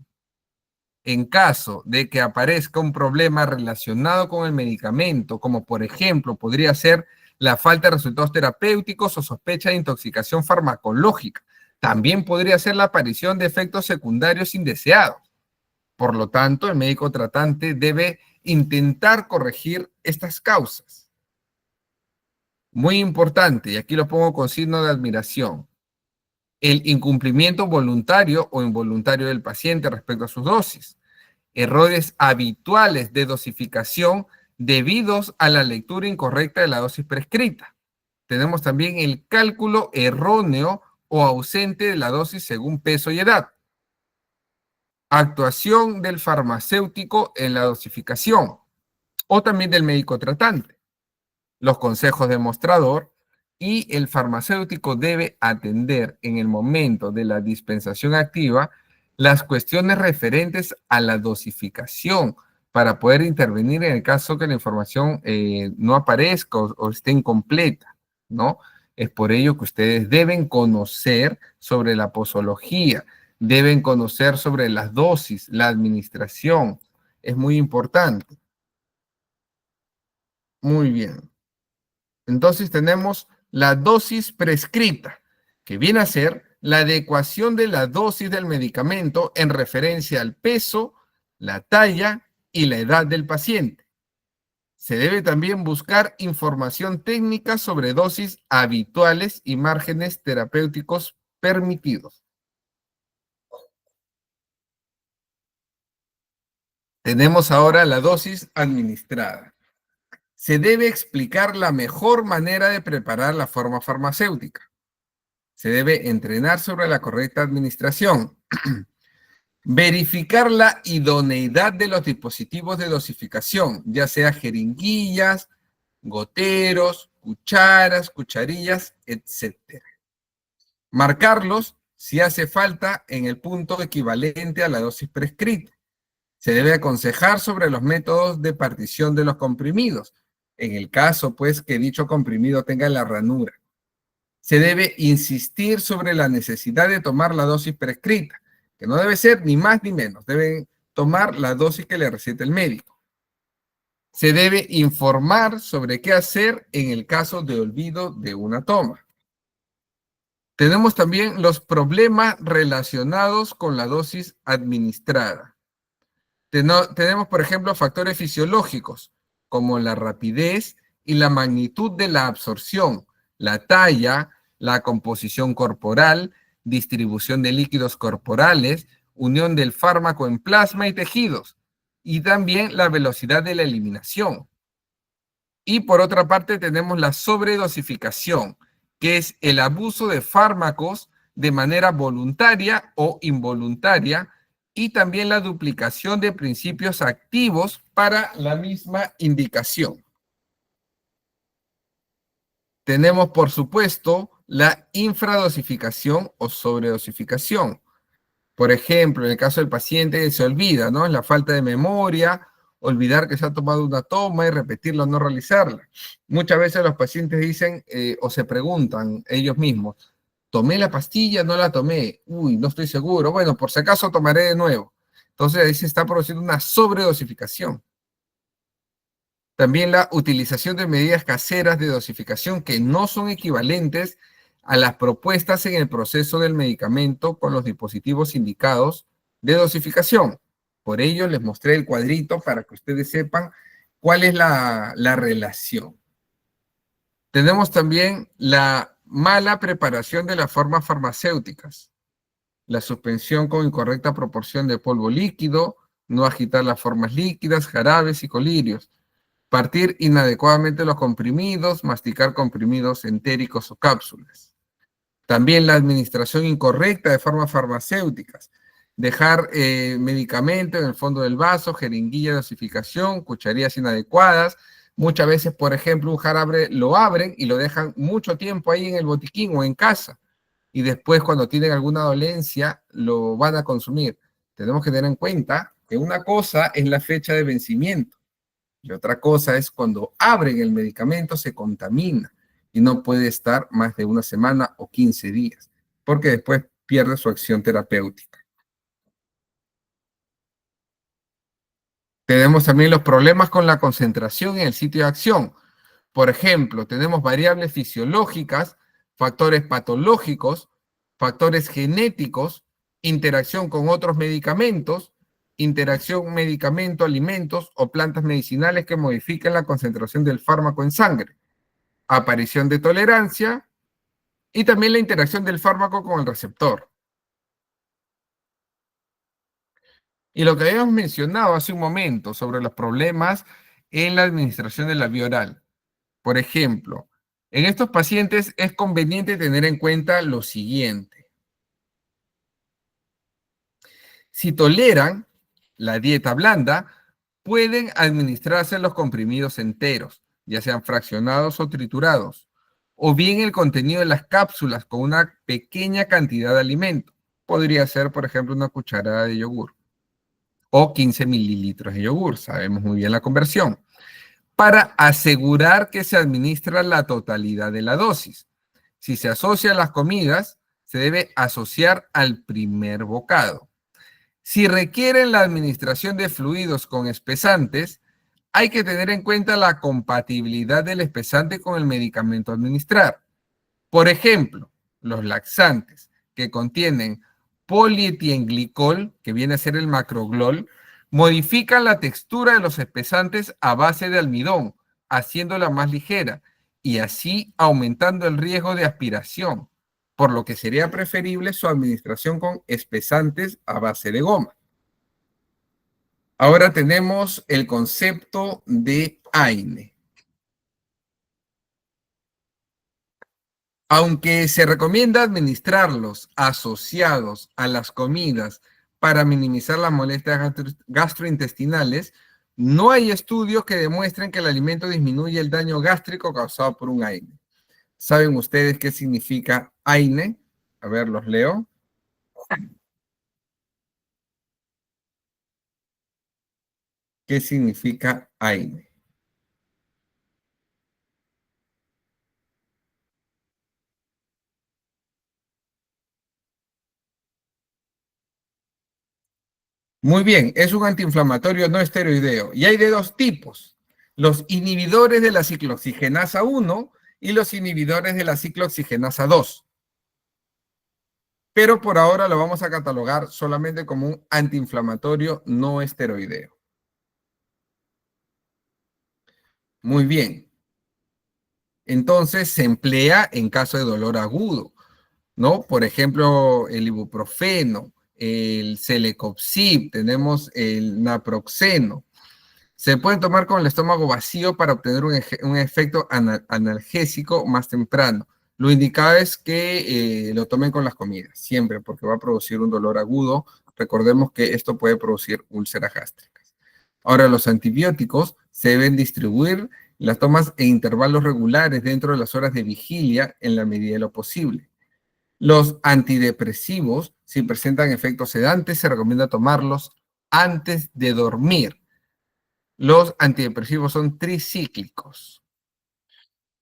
En caso de que aparezca un problema relacionado con el medicamento, como por ejemplo podría ser la falta de resultados terapéuticos o sospecha de intoxicación farmacológica, también podría ser la aparición de efectos secundarios indeseados. Por lo tanto, el médico tratante debe intentar corregir estas causas. Muy importante, y aquí lo pongo con signo de admiración, el incumplimiento voluntario o involuntario del paciente respecto a sus dosis. Errores habituales de dosificación debidos a la lectura incorrecta de la dosis prescrita. Tenemos también el cálculo erróneo o ausente de la dosis según peso y edad. Actuación del farmacéutico en la dosificación o también del médico tratante. Los consejos de mostrador y el farmacéutico debe atender en el momento de la dispensación activa las cuestiones referentes a la dosificación para poder intervenir en el caso que la información no aparezca o esté incompleta, ¿no? Es por ello que ustedes deben conocer sobre la posología, deben conocer sobre las dosis, la administración. Es muy importante. Muy bien. Entonces tenemos la dosis prescrita, que viene a ser la adecuación de la dosis del medicamento en referencia al peso, la talla y la edad del paciente. Se debe también buscar información técnica sobre dosis habituales y márgenes terapéuticos permitidos. Tenemos ahora la dosis administrada. Se debe explicar la mejor manera de preparar la forma farmacéutica. Se debe entrenar sobre la correcta administración. Verificar la idoneidad de los dispositivos de dosificación, ya sea jeringuillas, goteros, cucharas, cucharillas, etc. Marcarlos si hace falta en el punto equivalente a la dosis prescrita. Se debe aconsejar sobre los métodos de partición de los comprimidos, en el caso, pues, que dicho comprimido tenga la ranura. Se debe insistir sobre la necesidad de tomar la dosis prescrita, que no debe ser ni más ni menos, deben tomar la dosis que le receta el médico. Se debe informar sobre qué hacer en el caso de olvido de una toma. Tenemos también los problemas relacionados con la dosis administrada. Tenemos, por ejemplo, factores fisiológicos, como la rapidez y la magnitud de la absorción, la talla, la composición corporal, distribución de líquidos corporales, unión del fármaco en plasma y tejidos, y también la velocidad de la eliminación. Y por otra parte tenemos la sobredosificación, que es el abuso de fármacos de manera voluntaria o involuntaria, y también la duplicación de principios activos para la misma indicación. Tenemos, por supuesto, la infradosificación o sobredosificación. Por ejemplo, en el caso del paciente que se olvida, ¿no? La falta de memoria, olvidar que se ha tomado una toma y repetirla o no realizarla. Muchas veces los pacientes dicen o se preguntan ellos mismos, ¿tomé la pastilla? ¿No la tomé? Uy, no estoy seguro. Bueno, por si acaso tomaré de nuevo. Entonces ahí se está produciendo una sobredosificación. También la utilización de medidas caseras de dosificación que no son equivalentes a las propuestas en el proceso del medicamento con los dispositivos indicados de dosificación. Por ello les mostré el cuadrito para que ustedes sepan cuál es la relación. Tenemos también la mala preparación de las formas farmacéuticas, la suspensión con incorrecta proporción de polvo líquido, no agitar las formas líquidas, jarabes y colirios, partir inadecuadamente los comprimidos, masticar comprimidos entéricos o cápsulas. También la administración incorrecta de formas farmacéuticas, dejar medicamento en el fondo del vaso, jeringuilla de dosificación, cucharillas inadecuadas. Muchas veces, por ejemplo, un jarabe lo abren y lo dejan mucho tiempo ahí en el botiquín o en casa. Y después, cuando tienen alguna dolencia, lo van a consumir. Tenemos que tener en cuenta que una cosa es la fecha de vencimiento y otra cosa es cuando abren el medicamento se contamina y no puede estar más de una semana o 15 días, porque después pierde su acción terapéutica. Tenemos también los problemas con la concentración en el sitio de acción. Por ejemplo, tenemos variables fisiológicas, factores patológicos, factores genéticos, interacción con otros medicamentos, interacción medicamento-alimentos o plantas medicinales que modifican la concentración del fármaco en sangre, aparición de tolerancia y también la interacción del fármaco con el receptor. Y lo que habíamos mencionado hace un momento sobre los problemas en la administración de la vía oral. Por ejemplo, en estos pacientes es conveniente tener en cuenta lo siguiente. Si toleran la dieta blanda, pueden administrarse los comprimidos enteros, ya sean fraccionados o triturados, o bien el contenido de las cápsulas con una pequeña cantidad de alimento. Podría ser, por ejemplo, una cucharada de yogur o 15 mililitros de yogur, sabemos muy bien la conversión, para asegurar que se administra la totalidad de la dosis. Si se asocia a las comidas, se debe asociar al primer bocado. Si requieren la administración de fluidos con espesantes, hay que tener en cuenta la compatibilidad del espesante con el medicamento a administrar. Por ejemplo, los laxantes que contienen polietienglicol, que viene a ser el macroglol, modifican la textura de los espesantes a base de almidón, haciéndola más ligera y así aumentando el riesgo de aspiración, por lo que sería preferible su administración con espesantes a base de goma. Ahora tenemos el concepto de AINE. Aunque se recomienda administrarlos asociados a las comidas para minimizar las molestias gastrointestinales, no hay estudios que demuestren que el alimento disminuye el daño gástrico causado por un AINE. ¿Saben ustedes qué significa AINE? A ver, los leo. ¿Qué significa AINE? Muy bien, es un antiinflamatorio no esteroideo y hay de dos tipos, los inhibidores de la ciclooxigenasa 1 y los inhibidores de la ciclooxigenasa 2. pero por ahora lo vamos a catalogar solamente como un antiinflamatorio no esteroideo. Muy bien. Entonces se emplea en caso de dolor agudo, ¿no? Por ejemplo, el ibuprofeno, el celecoxib, tenemos el naproxeno. Se pueden tomar con el estómago vacío para obtener un efecto analgésico más temprano. Lo indicado es que lo tomen con las comidas, siempre, porque va a producir un dolor agudo. Recordemos que esto puede producir úlceras gástricas. Ahora, los antibióticos se deben distribuir las tomas en intervalos regulares dentro de las horas de vigilia en la medida de lo posible. Los antidepresivos, si presentan efectos sedantes, se recomienda tomarlos antes de dormir. Los antidepresivos son tricíclicos.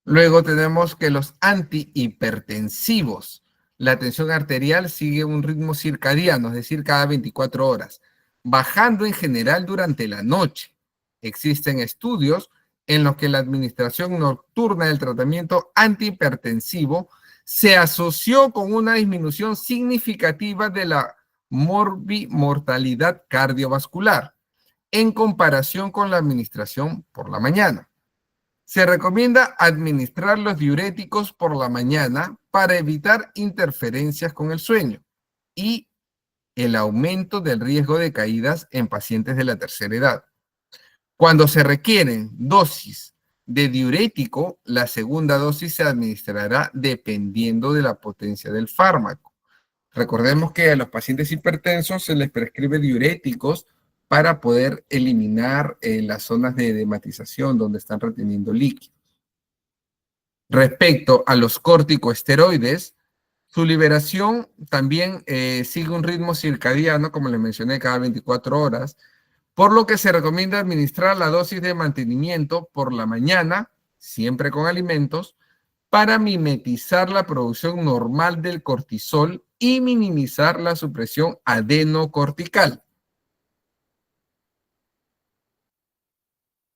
Luego tenemos que los antihipertensivos. La tensión arterial sigue un ritmo circadiano, es decir, cada 24 horas, bajando en general durante la noche. Existen estudios en los que la administración nocturna del tratamiento antihipertensivo se asoció con una disminución significativa de la mortalidad cardiovascular en comparación con la administración por la mañana. Se recomienda administrar los diuréticos por la mañana para evitar interferencias con el sueño y el aumento del riesgo de caídas en pacientes de la tercera edad. Cuando se requieren dosis de diurético, la segunda dosis se administrará dependiendo de la potencia del fármaco. Recordemos que a los pacientes hipertensos se les prescribe diuréticos para poder eliminar las zonas de edematización donde están reteniendo líquidos. Respecto a los corticosteroides, su liberación también sigue un ritmo circadiano, como les mencioné, cada 24 horas, por lo que se recomienda administrar la dosis de mantenimiento por la mañana, siempre con alimentos, para mimetizar la producción normal del cortisol y minimizar la supresión adenocortical.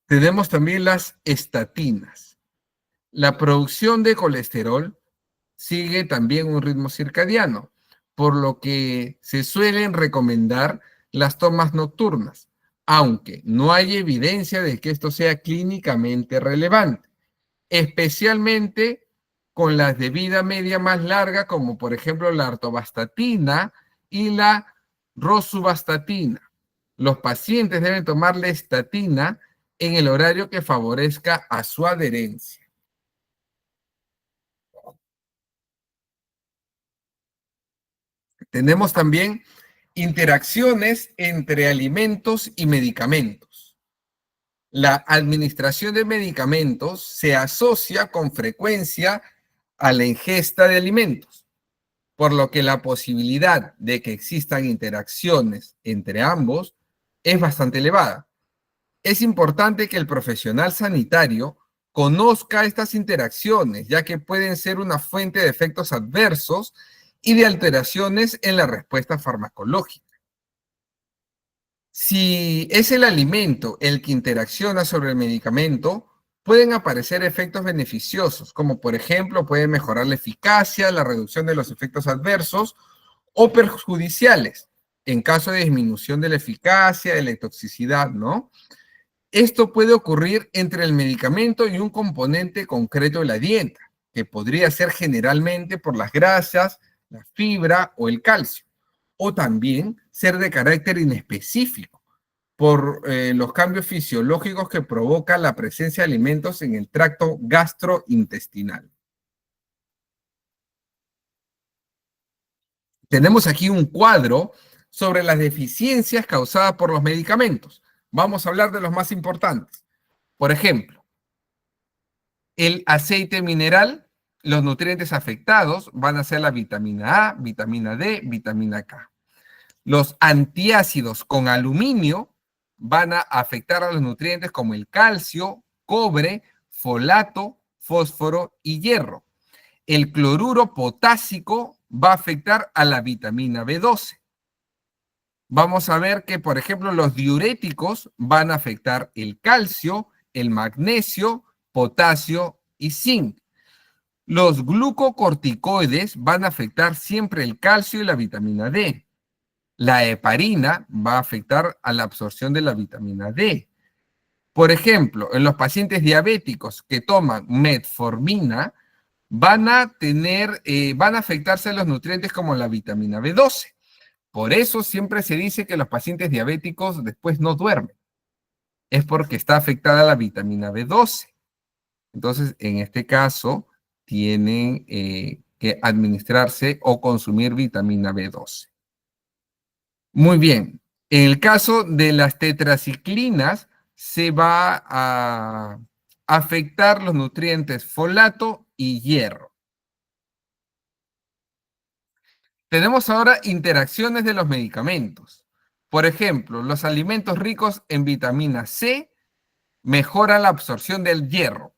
Tenemos también las estatinas. La producción de colesterol sigue también un ritmo circadiano, por lo que se suelen recomendar las tomas nocturnas, aunque no hay evidencia de que esto sea clínicamente relevante, especialmente con las de vida media más larga, como por ejemplo la atorvastatina y la rosuvastatina. Los pacientes deben tomar la estatina en el horario que favorezca a su adherencia. Tenemos también interacciones entre alimentos y medicamentos. La administración de medicamentos se asocia con frecuencia a la ingesta de alimentos, por lo que la posibilidad de que existan interacciones entre ambos es bastante elevada. Es importante que el profesional sanitario conozca estas interacciones, ya que pueden ser una fuente de efectos adversos y de alteraciones en la respuesta farmacológica. Si es el alimento el que interacciona sobre el medicamento, pueden aparecer efectos beneficiosos, como por ejemplo puede mejorar la eficacia, la reducción de los efectos adversos o perjudiciales en caso de disminución de la eficacia, de la toxicidad, ¿no? Esto puede ocurrir entre el medicamento y un componente concreto de la dieta, que podría ser generalmente por las grasas, la fibra o el calcio, o también ser de carácter inespecífico por los cambios fisiológicos que provoca la presencia de alimentos en el tracto gastrointestinal. Tenemos aquí un cuadro sobre las deficiencias causadas por los medicamentos. Vamos a hablar de los más importantes. Por ejemplo, el aceite mineral, los nutrientes afectados van a ser la vitamina A, vitamina D, vitamina K. Los antiácidos con aluminio van a afectar a los nutrientes como el calcio, cobre, folato, fósforo y hierro. El cloruro potásico va a afectar a la vitamina B12. Vamos a ver que, por ejemplo, los diuréticos van a afectar el calcio, el magnesio, potasio y zinc. Los glucocorticoides van a afectar siempre el calcio y la vitamina D. La heparina va a afectar a la absorción de la vitamina D. Por ejemplo, en los pacientes diabéticos que toman metformina, van a afectarse los nutrientes como la vitamina B12. Por eso siempre se dice que los pacientes diabéticos después no duermen. Es porque está afectada la vitamina B12. Entonces, en este caso, tienen que administrarse o consumir vitamina B12. Muy bien. En el caso de las tetraciclinas, se va a afectar los nutrientes folato y hierro. Tenemos ahora interacciones de los medicamentos. Por ejemplo, los alimentos ricos en vitamina C mejoran la absorción del hierro.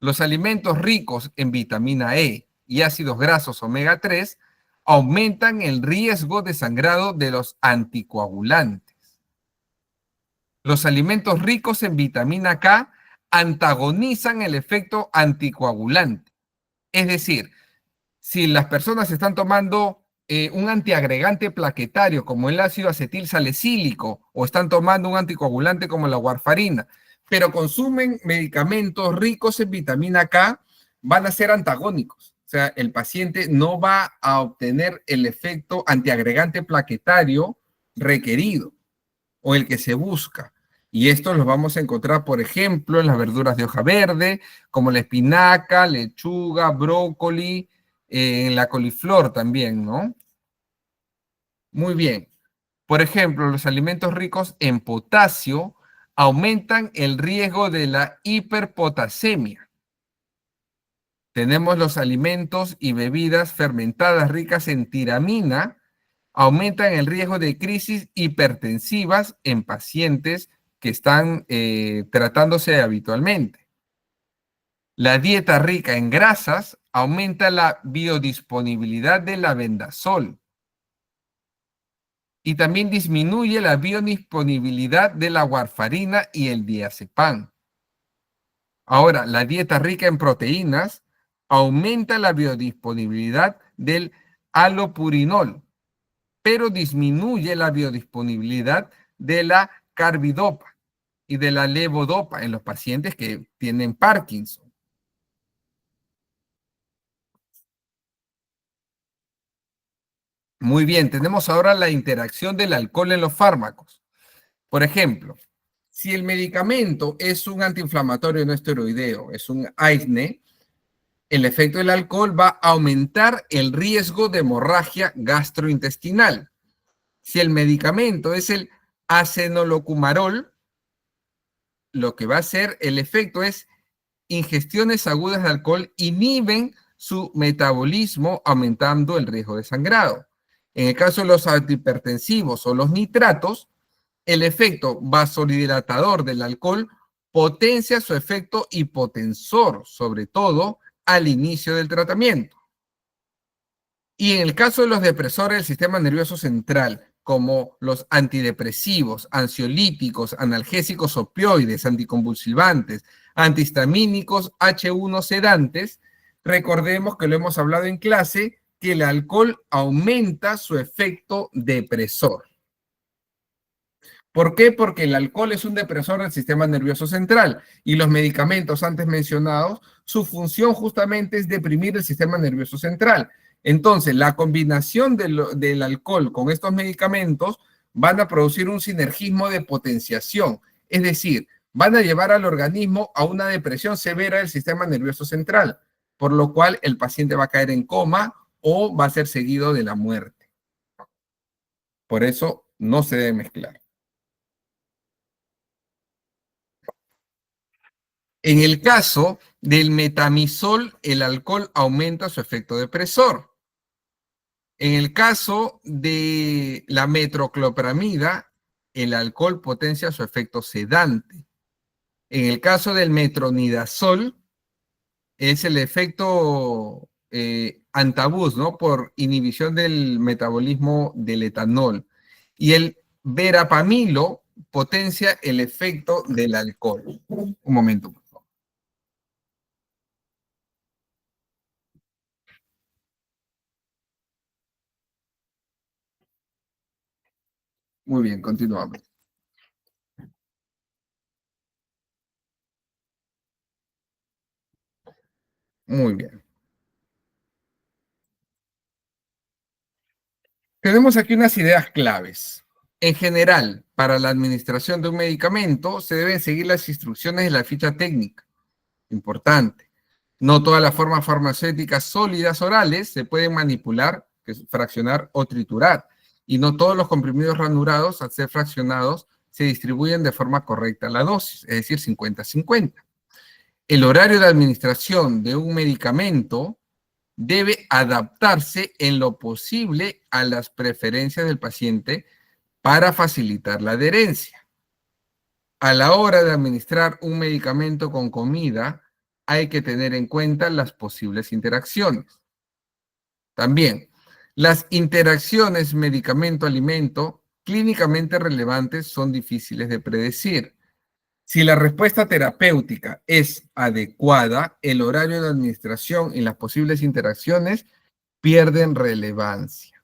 Los alimentos ricos en vitamina E y ácidos grasos omega 3 aumentan el riesgo de sangrado de los anticoagulantes. Los alimentos ricos en vitamina K antagonizan el efecto anticoagulante. Es decir, si las personas están tomando un antiagregante plaquetario como el ácido acetil salicílico o están tomando un anticoagulante como la warfarina, pero consumen medicamentos ricos en vitamina K, van a ser antagónicos. O sea, el paciente no va a obtener el efecto antiagregante plaquetario requerido o el que se busca. Y esto lo vamos a encontrar, por ejemplo, en las verduras de hoja verde, como la espinaca, lechuga, brócoli, en la coliflor también, ¿no? Muy bien. Por ejemplo, los alimentos ricos en potasio aumentan el riesgo de la hiperpotasemia. Tenemos los alimentos y bebidas fermentadas ricas en tiramina, aumentan el riesgo de crisis hipertensivas en pacientes que están tratándose habitualmente. La dieta rica en grasas aumenta la biodisponibilidad de la vendasol y también disminuye la biodisponibilidad de la warfarina y el diazepam. Ahora, la dieta rica en proteínas aumenta la biodisponibilidad del alopurinol, pero disminuye la biodisponibilidad de la carbidopa y de la levodopa en los pacientes que tienen Parkinson. Muy bien, tenemos ahora la interacción del alcohol en los fármacos. Por ejemplo, si el medicamento es un antiinflamatorio no esteroideo, es un AINE, el efecto del alcohol va a aumentar el riesgo de hemorragia gastrointestinal. Si el medicamento es el acenolocumarol, lo que va a hacer el efecto es ingestiones agudas de alcohol inhiben su metabolismo, aumentando el riesgo de sangrado. En el caso de los antihipertensivos o los nitratos, el efecto vasodilatador del alcohol potencia su efecto hipotensor, sobre todo al inicio del tratamiento. Y en el caso de los depresores del sistema nervioso central, como los antidepresivos, ansiolíticos, analgésicos opioides, anticonvulsivantes, antihistamínicos, H1 sedantes, recordemos que lo hemos hablado en clase, que el alcohol aumenta su efecto depresor. ¿Por qué? Porque el alcohol es un depresor del sistema nervioso central y los medicamentos antes mencionados, su función justamente es deprimir el sistema nervioso central. Entonces, la combinación del alcohol con estos medicamentos van a producir un sinergismo de potenciación, es decir, van a llevar al organismo a una depresión severa del sistema nervioso central, por lo cual el paciente va a caer en coma o va a ser seguido de la muerte. Por eso no se debe mezclar. En el caso del metamizol, el alcohol aumenta su efecto depresor. En el caso de la metroclopramida, el alcohol potencia su efecto sedante. En el caso del metronidazol, es el efecto antabús, ¿no? Por inhibición del metabolismo del etanol. Y el verapamilo potencia el efecto del alcohol. Un momento. Muy bien, continuamos. Muy bien. Tenemos aquí unas ideas claves. En general, para la administración de un medicamento se deben seguir las instrucciones de la ficha técnica. Importante. No todas las formas farmacéuticas sólidas orales se pueden manipular, que es fraccionar o triturar. Y no todos los comprimidos ranurados, al ser fraccionados, se distribuyen de forma correcta la dosis, es decir, 50-50. El horario de administración de un medicamento debe adaptarse en lo posible a las preferencias del paciente para facilitar la adherencia. A la hora de administrar un medicamento con comida, hay que tener en cuenta las posibles interacciones. También, las interacciones medicamento-alimento clínicamente relevantes son difíciles de predecir. Si la respuesta terapéutica es adecuada, el horario de administración y las posibles interacciones pierden relevancia.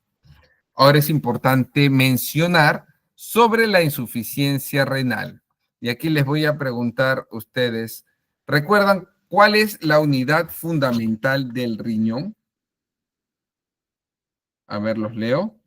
Ahora es importante mencionar sobre la insuficiencia renal. Y aquí les voy a preguntar a ustedes, ¿recuerdan cuál es la unidad fundamental del riñón? A ver, los leo.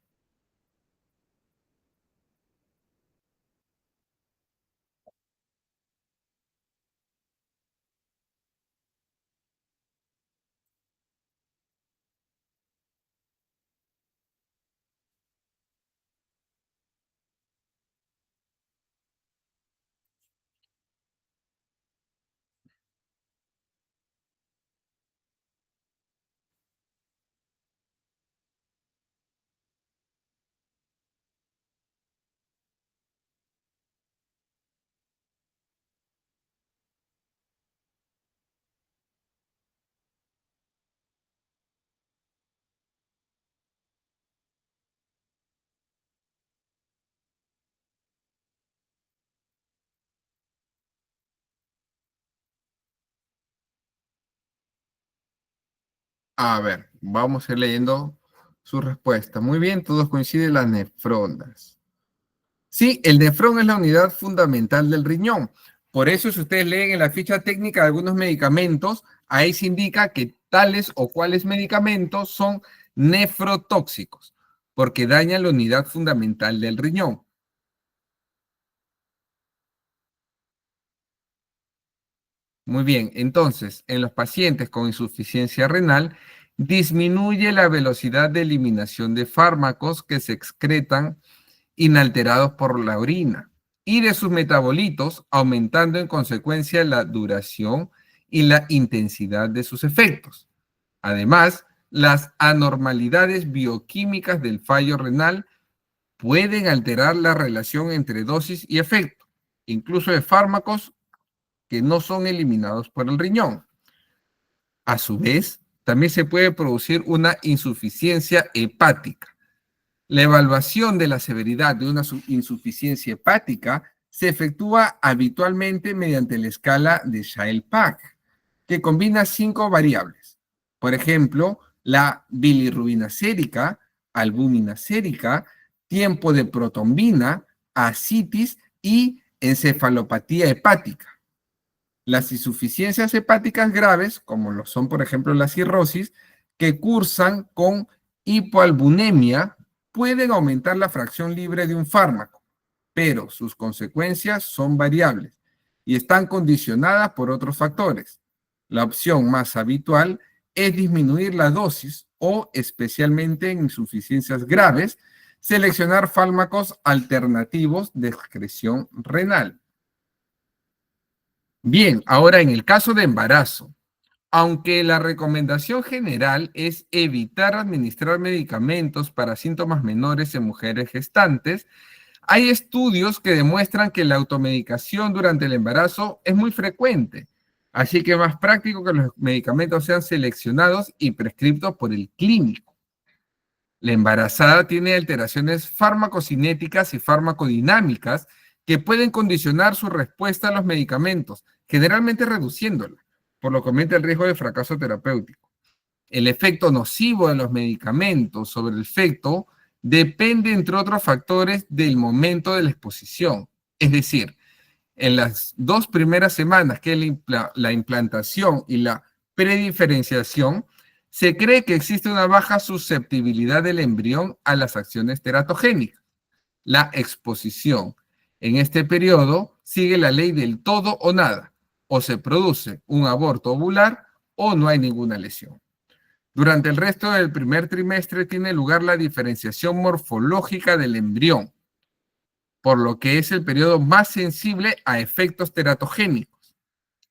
A ver, vamos a ir leyendo su respuesta. Muy bien, todos coinciden las nefronas. Sí, el nefrón es la unidad fundamental del riñón. Por eso, si ustedes leen en la ficha técnica de algunos medicamentos, ahí se indica que tales o cuales medicamentos son nefrotóxicos, porque dañan la unidad fundamental del riñón. Muy bien, entonces, en los pacientes con insuficiencia renal, disminuye la velocidad de eliminación de fármacos que se excretan inalterados por la orina y de sus metabolitos, aumentando en consecuencia la duración y la intensidad de sus efectos. Además, las anormalidades bioquímicas del fallo renal pueden alterar la relación entre dosis y efecto, incluso de fármacos que no son eliminados por el riñón. A su vez, también se puede producir una insuficiencia hepática. La evaluación de la severidad de una insuficiencia hepática se efectúa habitualmente mediante la escala de Child-Pugh, que combina 5 variables. Por ejemplo, la bilirrubina sérica, albúmina sérica, tiempo de protombina, ascitis y encefalopatía hepática. Las insuficiencias hepáticas graves, como lo son, por ejemplo, la cirrosis, que cursan con hipoalbunemia, pueden aumentar la fracción libre de un fármaco, pero sus consecuencias son variables y están condicionadas por otros factores. La opción más habitual es disminuir la dosis o, especialmente en insuficiencias graves, seleccionar fármacos alternativos de excreción renal. Bien, ahora en el caso de embarazo, aunque la recomendación general es evitar administrar medicamentos para síntomas menores en mujeres gestantes, hay estudios que demuestran que la automedicación durante el embarazo es muy frecuente, así que es más práctico que los medicamentos sean seleccionados y prescritos por el clínico. La embarazada tiene alteraciones farmacocinéticas y farmacodinámicas que pueden condicionar su respuesta a los medicamentos, generalmente reduciéndola, por lo que aumenta el riesgo de fracaso terapéutico. El efecto nocivo de los medicamentos sobre el feto depende, entre otros factores, del momento de la exposición. Es decir, en las 2 primeras semanas, que es la implantación y la prediferenciación, se cree que existe una baja susceptibilidad del embrión a las acciones teratogénicas. La exposición en este periodo sigue la ley del todo o nada. O se produce un aborto ovular o no hay ninguna lesión. Durante el resto del primer trimestre tiene lugar la diferenciación morfológica del embrión, por lo que es el periodo más sensible a efectos teratogénicos.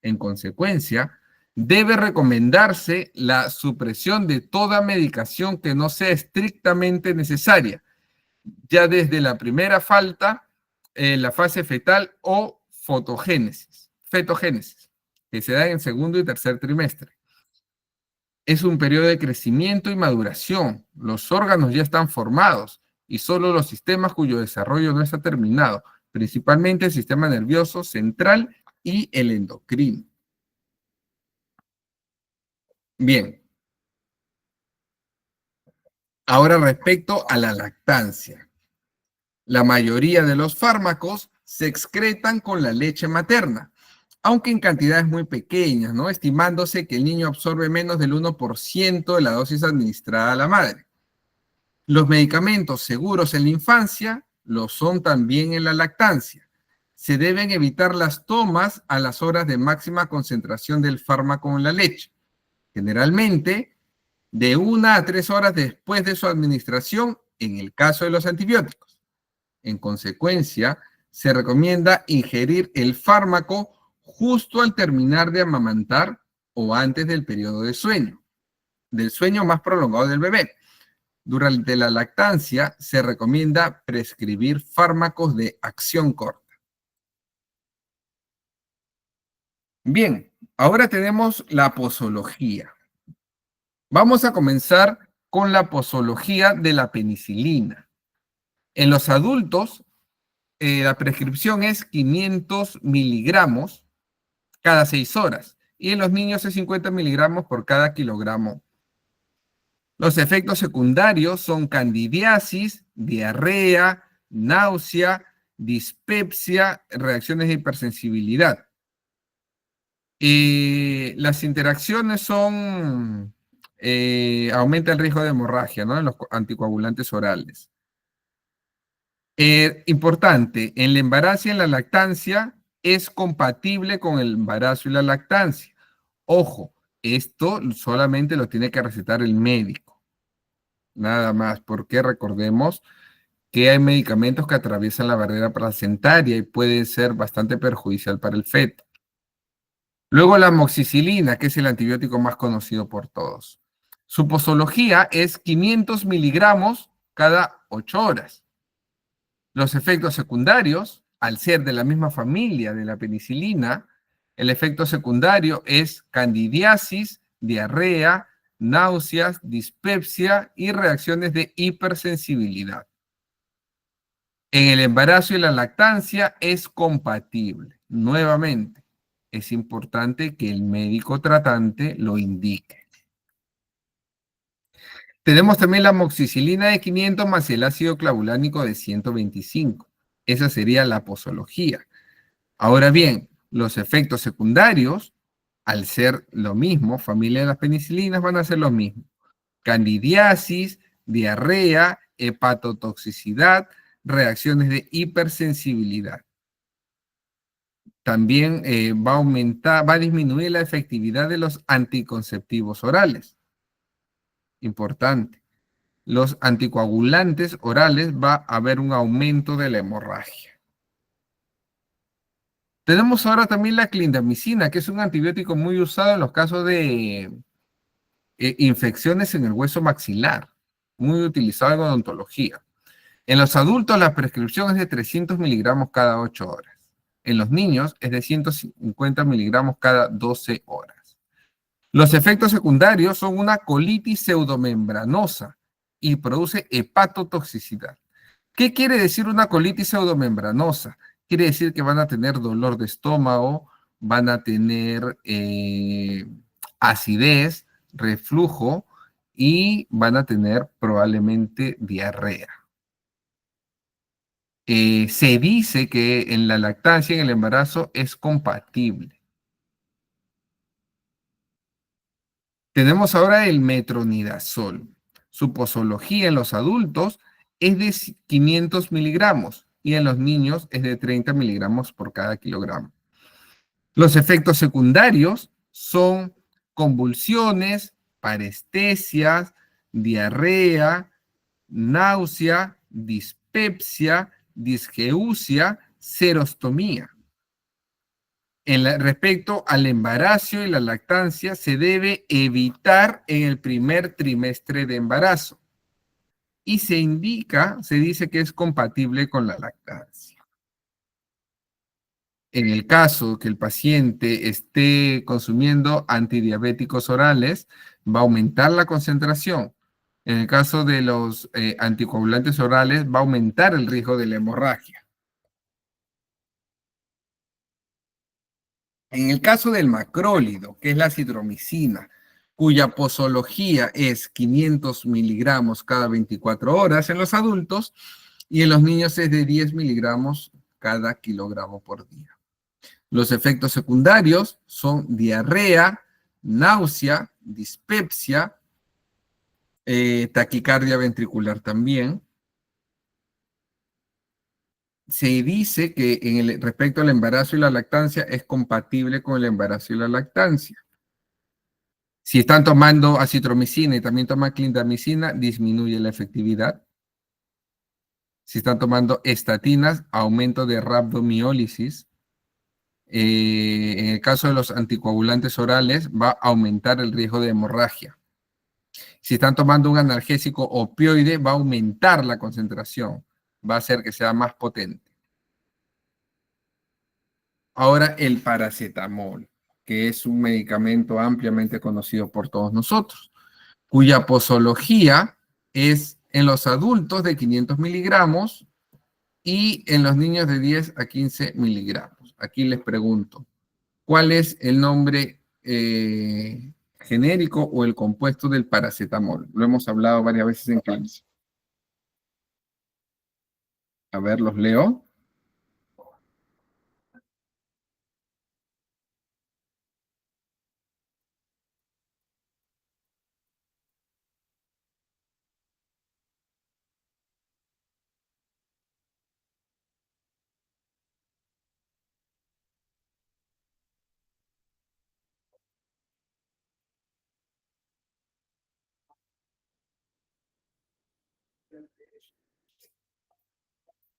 En consecuencia, debe recomendarse la supresión de toda medicación que no sea estrictamente necesaria, ya desde la primera falta, la fase fetal o fetogénesis, que se da en segundo y tercer trimestre. Es un periodo de crecimiento y maduración. Los órganos ya están formados y solo los sistemas cuyo desarrollo no está terminado, principalmente el sistema nervioso central y el endocrino. Bien, ahora respecto a la lactancia. La mayoría de los fármacos se excretan con la leche materna, aunque en cantidades muy pequeñas, ¿no? Estimándose que el niño absorbe menos del 1% de la dosis administrada a la madre. Los medicamentos seguros en la infancia lo son también en la lactancia. Se deben evitar las tomas a las horas de máxima concentración del fármaco en la leche, generalmente de 1 a 3 horas después de su administración en el caso de los antibióticos. En consecuencia, se recomienda ingerir el fármaco justo al terminar de amamantar o antes del periodo de sueño, del sueño más prolongado del bebé. Durante la lactancia se recomienda prescribir fármacos de acción corta. Bien, ahora tenemos la posología. Vamos a comenzar con la posología de la penicilina. En los adultos, la prescripción es 500 miligramos cada 6 horas y en los niños es 50 miligramos por cada kilogramo. Los efectos secundarios son candidiasis, diarrea, náusea, dispepsia, reacciones de hipersensibilidad. Las interacciones son, aumenta el riesgo de hemorragia, ¿no? En los anticoagulantes orales. Importante, en el embarazo y en la lactancia es compatible con el embarazo y la lactancia. Ojo, esto solamente lo tiene que recetar el médico. Nada más, porque recordemos que hay medicamentos que atraviesan la barrera placentaria y pueden ser bastante perjudicial para el feto. Luego la amoxicilina, que es el antibiótico más conocido por todos. Su posología es 500 miligramos cada 8 horas. Los efectos secundarios, al ser de la misma familia de la penicilina, el efecto secundario es candidiasis, diarrea, náuseas, dispepsia y reacciones de hipersensibilidad. En el embarazo y la lactancia es compatible. Nuevamente, es importante que el médico tratante lo indique. Tenemos también la amoxicilina de 500 más el ácido clavulánico de 125. Esa sería la posología. Ahora bien, los efectos secundarios, al ser lo mismo, familia de las penicilinas, van a ser lo mismo. Candidiasis, diarrea, hepatotoxicidad, reacciones de hipersensibilidad. También va a disminuir la efectividad de los anticonceptivos orales. Importante. Los anticoagulantes orales va a haber un aumento de la hemorragia. Tenemos ahora también la clindamicina, que es un antibiótico muy usado en los casos de infecciones en el hueso maxilar, muy utilizado en odontología. En los adultos la prescripción es de 300 miligramos cada 8 horas. En los niños es de 150 miligramos cada 12 horas. Los efectos secundarios son una colitis pseudomembranosa y produce hepatotoxicidad. ¿Qué quiere decir una colitis pseudomembranosa? Quiere decir que van a tener dolor de estómago, van a tener acidez, reflujo y van a tener probablemente diarrea. Se dice que en la lactancia y en el embarazo es compatible. Tenemos ahora el metronidazol. Su posología en los adultos es de 500 miligramos y en los niños es de 30 miligramos por cada kilogramo. Los efectos secundarios son convulsiones, parestesias, diarrea, náusea, dispepsia, disgeusia, serostomía. Respecto al embarazo y la lactancia, se debe evitar en el primer trimestre de embarazo y se dice que es compatible con la lactancia. En el caso que el paciente esté consumiendo antidiabéticos orales, va a aumentar la concentración. En el caso de los anticoagulantes orales, va a aumentar el riesgo de la hemorragia. En el caso del macrólido, que es la citromicina, cuya posología es 500 miligramos cada 24 horas en los adultos y en los niños es de 10 miligramos cada kilogramo por día. Los efectos secundarios son diarrea, náusea, dispepsia, taquicardia ventricular también. Se dice que respecto al embarazo y la lactancia es compatible con el embarazo y la lactancia. Si están tomando acitromicina y también toman clindamicina, disminuye la efectividad. Si están tomando estatinas, aumento de rhabdomiólisis. En el caso de los anticoagulantes orales, va a aumentar el riesgo de hemorragia. Si están tomando un analgésico opioide, va a aumentar la concentración, va a hacer que sea más potente. Ahora, el paracetamol, que es un medicamento ampliamente conocido por todos nosotros, cuya posología es en los adultos de 500 miligramos y en los niños de 10 a 15 miligramos. Aquí les pregunto, ¿cuál es el nombre genérico o el compuesto del paracetamol? Lo hemos hablado varias veces en clase. A ver, los leo.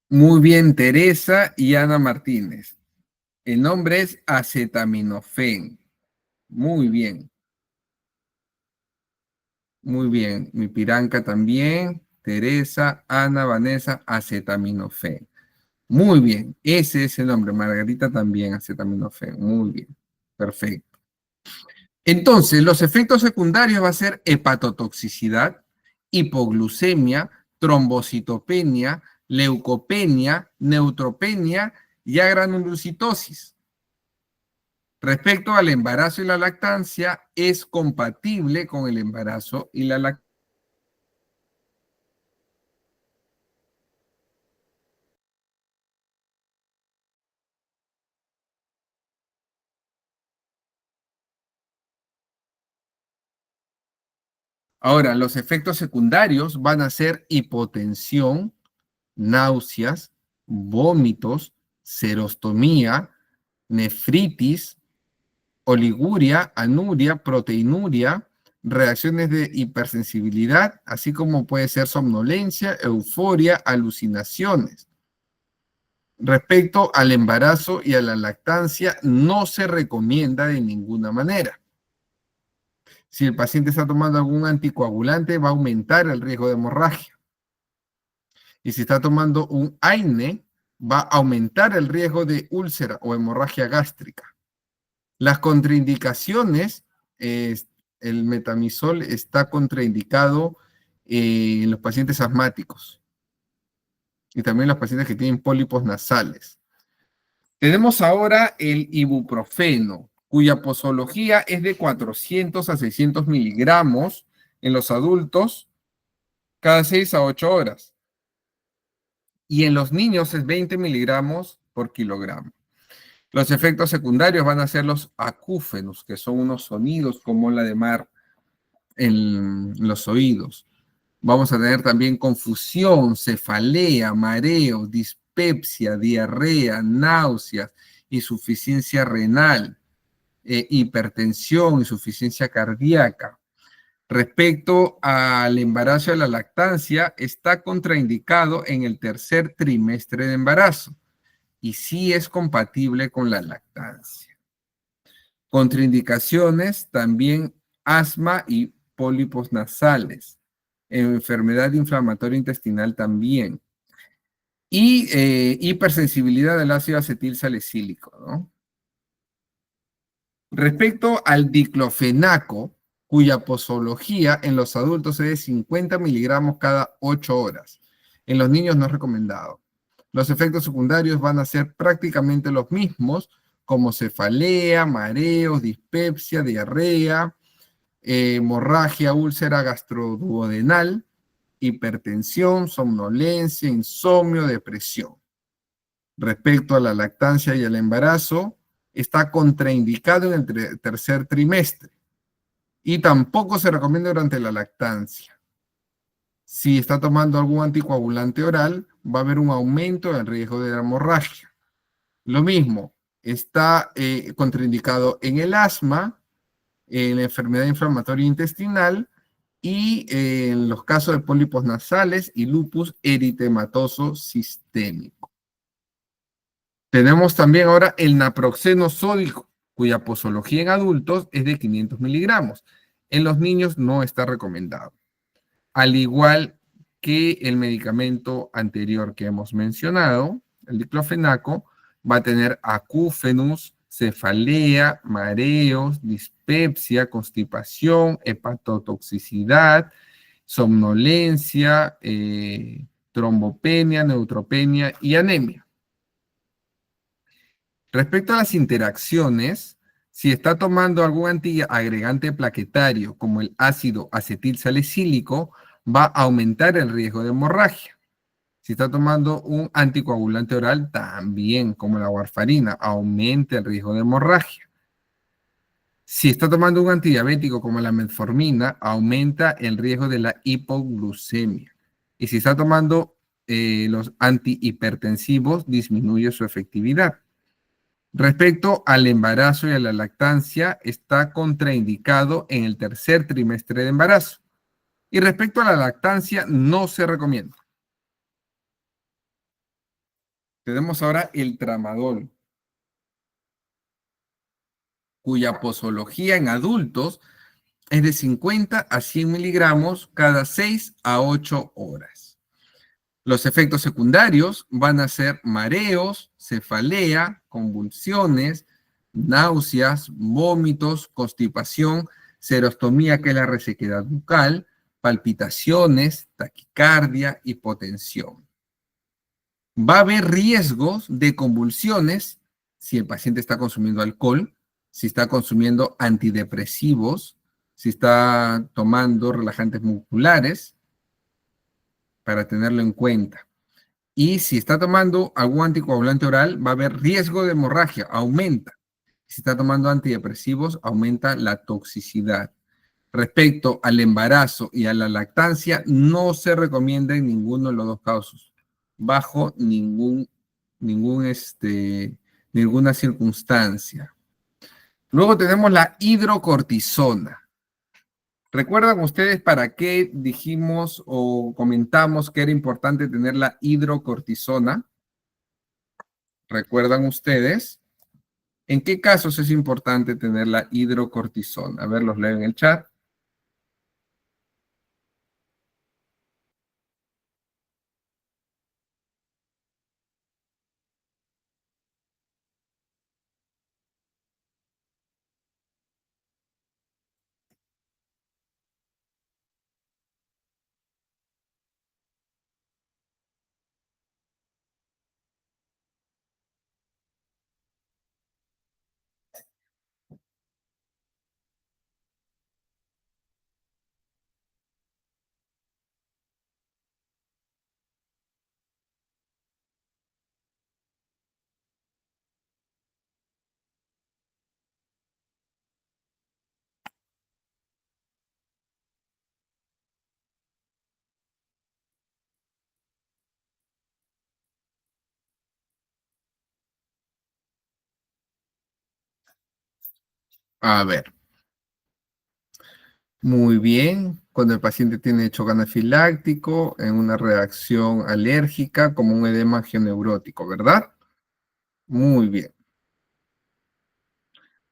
Muy bien, Teresa y Ana Martínez. El nombre es acetaminofén. Muy bien, muy bien. Mi piranca también. Teresa, Ana, Vanessa, acetaminofén. Muy bien, ese es el nombre. Margarita también, acetaminofén. Muy bien, perfecto. Entonces, los efectos secundarios va a ser hepatotoxicidad, hipoglucemia, trombocitopenia, leucopenia, neutropenia y agranulocitosis. Respecto al embarazo y la lactancia, es compatible con el embarazo y la lactancia. Ahora, los efectos secundarios van a ser hipotensión, náuseas, vómitos, serostomía, nefritis, oliguria, anuria, proteinuria, reacciones de hipersensibilidad, así como puede ser somnolencia, euforia, alucinaciones. Respecto al embarazo y a la lactancia, no se recomienda de ninguna manera. Si el paciente está tomando algún anticoagulante, va a aumentar el riesgo de hemorragia. Y si está tomando un AINE, va a aumentar el riesgo de úlcera o hemorragia gástrica. Las contraindicaciones, el metamizol está contraindicado en los pacientes asmáticos y también los pacientes que tienen pólipos nasales. Tenemos ahora el ibuprofeno, cuya posología es de 400 a 600 miligramos en los adultos cada 6 a 8 horas. y en los niños es 20 miligramos por kilogramo. Los efectos secundarios van a ser los acúfenos, que son unos sonidos como la de mar en los oídos. Vamos a tener también confusión, cefalea, mareo, dispepsia, diarrea, náuseas, insuficiencia renal, hipertensión, insuficiencia cardíaca. Respecto al embarazo y la lactancia, está contraindicado en el tercer trimestre de embarazo y sí es compatible con la lactancia. Contraindicaciones, también asma y pólipos nasales, enfermedad inflamatoria intestinal también, y hipersensibilidad del ácido acetil salicílico, ¿no? Respecto al diclofenaco, cuya posología en los adultos es de 50 miligramos cada 8 horas. En los niños no es recomendado. Los efectos secundarios van a ser prácticamente los mismos, como cefalea, mareos, dispepsia, diarrea, hemorragia, úlcera gastroduodenal, hipertensión, somnolencia, insomnio, depresión. Respecto a la lactancia y el embarazo, está contraindicado en el tercer trimestre y tampoco se recomienda durante la lactancia. Si está tomando algún anticoagulante oral, va a haber un aumento del riesgo de hemorragia. Lo mismo, está contraindicado en el asma, en la enfermedad inflamatoria intestinal y en los casos de pólipos nasales y lupus eritematoso sistémico. Tenemos también ahora el naproxeno sódico, cuya posología en adultos es de 500 miligramos. En los niños no está recomendado. Al igual que el medicamento anterior que hemos mencionado, el diclofenaco, va a tener acúfenus, cefalea, mareos, dispepsia, constipación, hepatotoxicidad, somnolencia, trombopenia, neutropenia y anemia. Respecto a las interacciones, si está tomando algún antiagregante plaquetario como el ácido acetilsalicílico, va a aumentar el riesgo de hemorragia. Si está tomando un anticoagulante oral, también como la warfarina, aumenta el riesgo de hemorragia. Si está tomando un antidiabético como la metformina, aumenta el riesgo de la hipoglucemia. Y si está tomando los antihipertensivos, disminuye su efectividad. Respecto al embarazo y a la lactancia, está contraindicado en el tercer trimestre de embarazo. Y respecto a la lactancia, no se recomienda. Tenemos ahora el tramadol, cuya posología en adultos es de 50 a 100 miligramos cada 6 a 8 horas. Los efectos secundarios van a ser mareos, cefalea, convulsiones, náuseas, vómitos, constipación, serostomía, que es la resequedad bucal, palpitaciones, taquicardia, hipotensión. Va a haber riesgos de convulsiones si el paciente está consumiendo alcohol, si está consumiendo antidepresivos, si está tomando relajantes musculares, para tenerlo en cuenta. Y si está tomando algún anticoagulante oral, va a haber riesgo de hemorragia, aumenta. Si está tomando antidepresivos, aumenta la toxicidad. Respecto al embarazo y a la lactancia, no se recomienda en ninguno de los dos casos, bajo ninguna circunstancia. Luego tenemos la hidrocortisona. ¿Recuerdan ustedes para qué dijimos o comentamos que era importante tener la hidrocortisona? ¿Recuerdan ustedes? ¿En qué casos es importante tener la hidrocortisona? A ver, los leo en el chat. A ver, muy bien. Cuando el paciente tiene shock anafiláctico en una reacción alérgica como un edema angioneurótico, ¿verdad? Muy bien.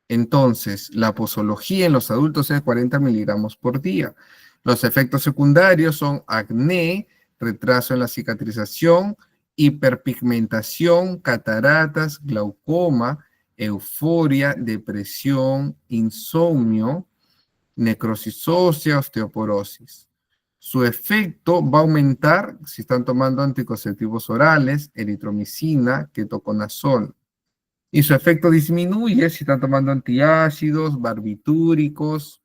Entonces, la posología en los adultos es 40 miligramos por día. Los efectos secundarios son acné, retraso en la cicatrización, hiperpigmentación, cataratas, glaucoma, euforia, depresión, insomnio, necrosis ósea, osteoporosis. Su efecto va a aumentar si están tomando anticonceptivos orales, eritromicina, ketoconazol. Y su efecto disminuye si están tomando antiácidos, barbitúricos.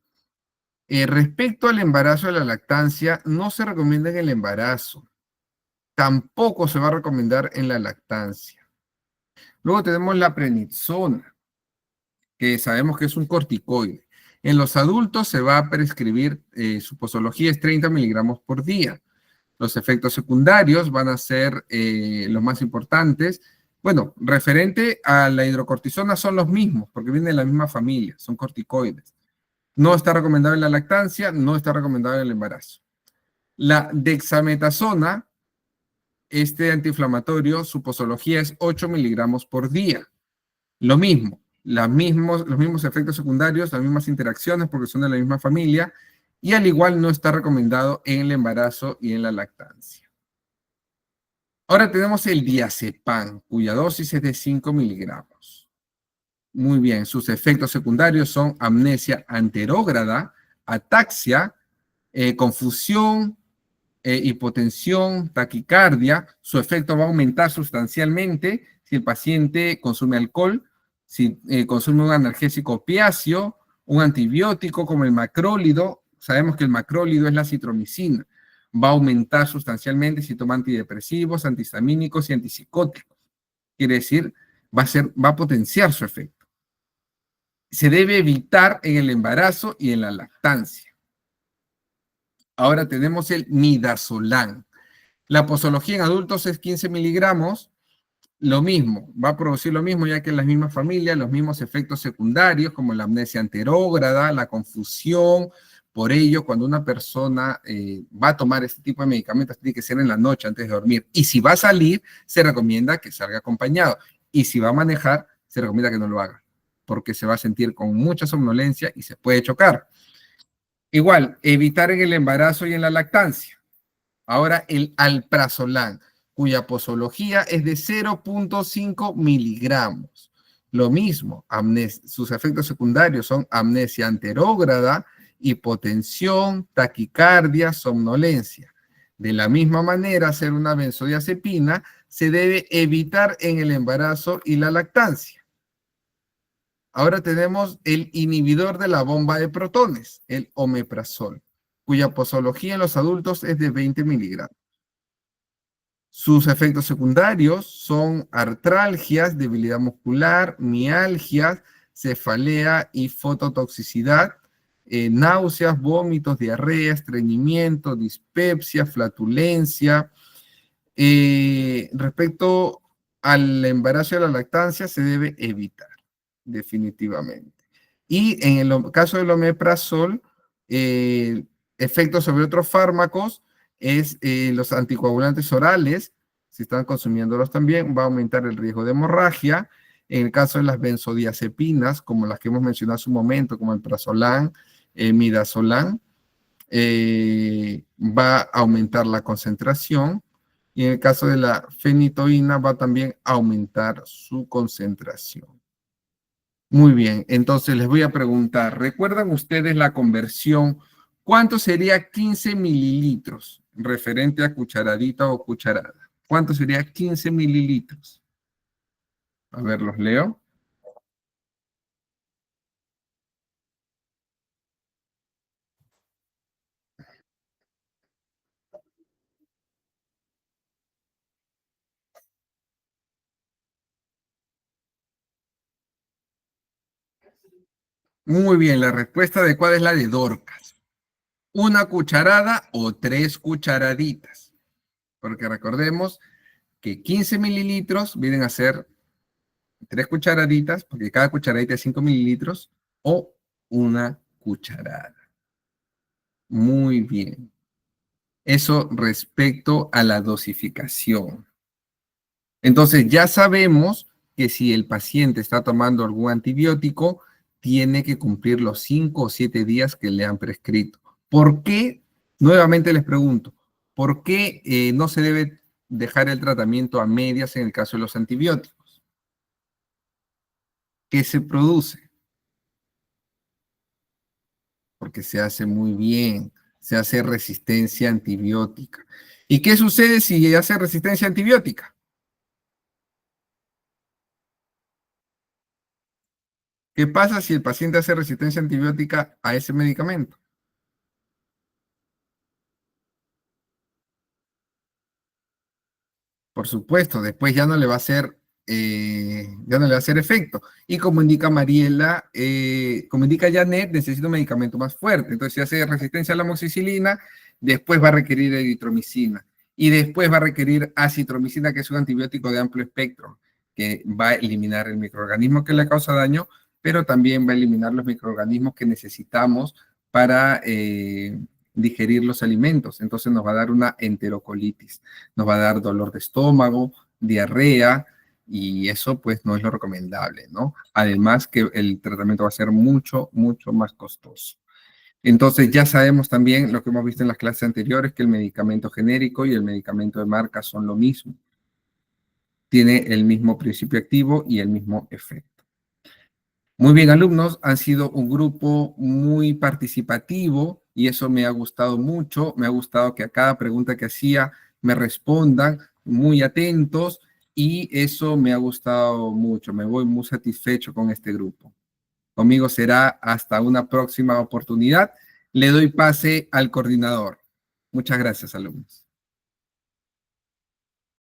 Respecto al embarazo de la lactancia, no se recomienda en el embarazo. Tampoco se va a recomendar en la lactancia. Luego tenemos la prednisona, que sabemos que es un corticoide. En los adultos se va a prescribir, su posología es 30 miligramos por día. Los efectos secundarios van a ser los más importantes. Bueno, referente a la hidrocortisona son los mismos, porque vienen de la misma familia, son corticoides. No está recomendado en la lactancia, no está recomendado en el embarazo. La dexametasona, este antiinflamatorio, su posología es 8 miligramos por día. Lo mismo, los mismos efectos secundarios, las mismas interacciones porque son de la misma familia, y al igual no está recomendado en el embarazo y en la lactancia. Ahora tenemos el diazepam, cuya dosis es de 5 miligramos. Muy bien, sus efectos secundarios son amnesia anterógrada, ataxia, confusión, hipotensión, taquicardia. Su efecto va a aumentar sustancialmente si el paciente consume alcohol, si consume un analgésico opiáceo, un antibiótico como el macrólido. Sabemos que el macrólido es la citromicina. Va a aumentar sustancialmente si toma antidepresivos, antihistamínicos y antipsicóticos. Quiere decir, va a potenciar su efecto. Se debe evitar en el embarazo y en la lactancia. Ahora tenemos el midazolam. La posología en adultos es 15 miligramos. Lo mismo, va a producir lo mismo ya que en las mismas familias, los mismos efectos secundarios como la amnesia anterógrada, la confusión. Por ello, cuando una persona va a tomar este tipo de medicamentos, tiene que ser en la noche antes de dormir. Y si va a salir, se recomienda que salga acompañado. Y si va a manejar, se recomienda que no lo haga, porque se va a sentir con mucha somnolencia y se puede chocar. Igual, evitar en el embarazo y en la lactancia. Ahora el alprazolam, cuya posología es de 0.5 miligramos. Lo mismo, sus efectos secundarios son amnesia anterógrada, hipotensión, taquicardia, somnolencia. De la misma manera, hacer una benzodiazepina se debe evitar en el embarazo y la lactancia. Ahora tenemos el inhibidor de la bomba de protones, el omeprazol, cuya posología en los adultos es de 20 miligramos. Sus efectos secundarios son artralgias, debilidad muscular, mialgias, cefalea y fototoxicidad, náuseas, vómitos, diarrea, estreñimiento, dispepsia, flatulencia. Respecto al embarazo y a la lactancia, se debe evitar, definitivamente. Y en el caso del omeprazol, efectos sobre otros fármacos es los anticoagulantes orales, si están consumiéndolos también, va a aumentar el riesgo de hemorragia. En el caso de las benzodiazepinas, como las que hemos mencionado hace un momento, como el prazolam, midazolam, va a aumentar la concentración. Y en el caso de la fenitoína va también a aumentar su concentración. Muy bien, entonces les voy a preguntar, ¿recuerdan ustedes la conversión? ¿Cuánto sería 15 mililitros referente a cucharadita o cucharada? ¿Cuánto sería 15 mililitros? A ver, los leo. Muy bien, la respuesta adecuada es la de Dorcas. Una cucharada o 3 cucharaditas. Porque recordemos que 15 mililitros vienen a ser 3 cucharaditas, porque cada cucharadita es 5 mililitros, o una cucharada. Muy bien. Eso respecto a la dosificación. Entonces, ya sabemos que si el paciente está tomando algún antibiótico, tiene que cumplir los 5 o 7 días que le han prescrito. ¿Por qué? Nuevamente les pregunto, ¿por qué no se debe dejar el tratamiento a medias en el caso de los antibióticos? ¿Qué se produce? Porque se hace muy bien, se hace resistencia antibiótica. ¿Y qué sucede si hace resistencia antibiótica? ¿Qué pasa si el paciente hace resistencia antibiótica a ese medicamento? Por supuesto, después ya no le va a hacer, ya no le va a hacer efecto. Y como indica Mariela, como indica Janet, necesita un medicamento más fuerte. Entonces, si hace resistencia a la amoxicilina, después va a requerir eritromicina. Y después va a requerir acitromicina, que es un antibiótico de amplio espectro, que va a eliminar el microorganismo que le causa daño, pero también va a eliminar los microorganismos que necesitamos para digerir los alimentos. Entonces nos va a dar una enterocolitis, nos va a dar dolor de estómago, diarrea, y eso pues no es lo recomendable, ¿no? Además que el tratamiento va a ser mucho, mucho más costoso. Entonces ya sabemos también lo que hemos visto en las clases anteriores, que el medicamento genérico y el medicamento de marca son lo mismo. Tiene el mismo principio activo y el mismo efecto. Muy bien, alumnos, han sido un grupo muy participativo y eso me ha gustado mucho. Me ha gustado que a cada pregunta que hacía me respondan muy atentos y eso me ha gustado mucho. Me voy muy satisfecho con este grupo. Conmigo será hasta una próxima oportunidad. Le doy pase al coordinador. Muchas gracias, alumnos.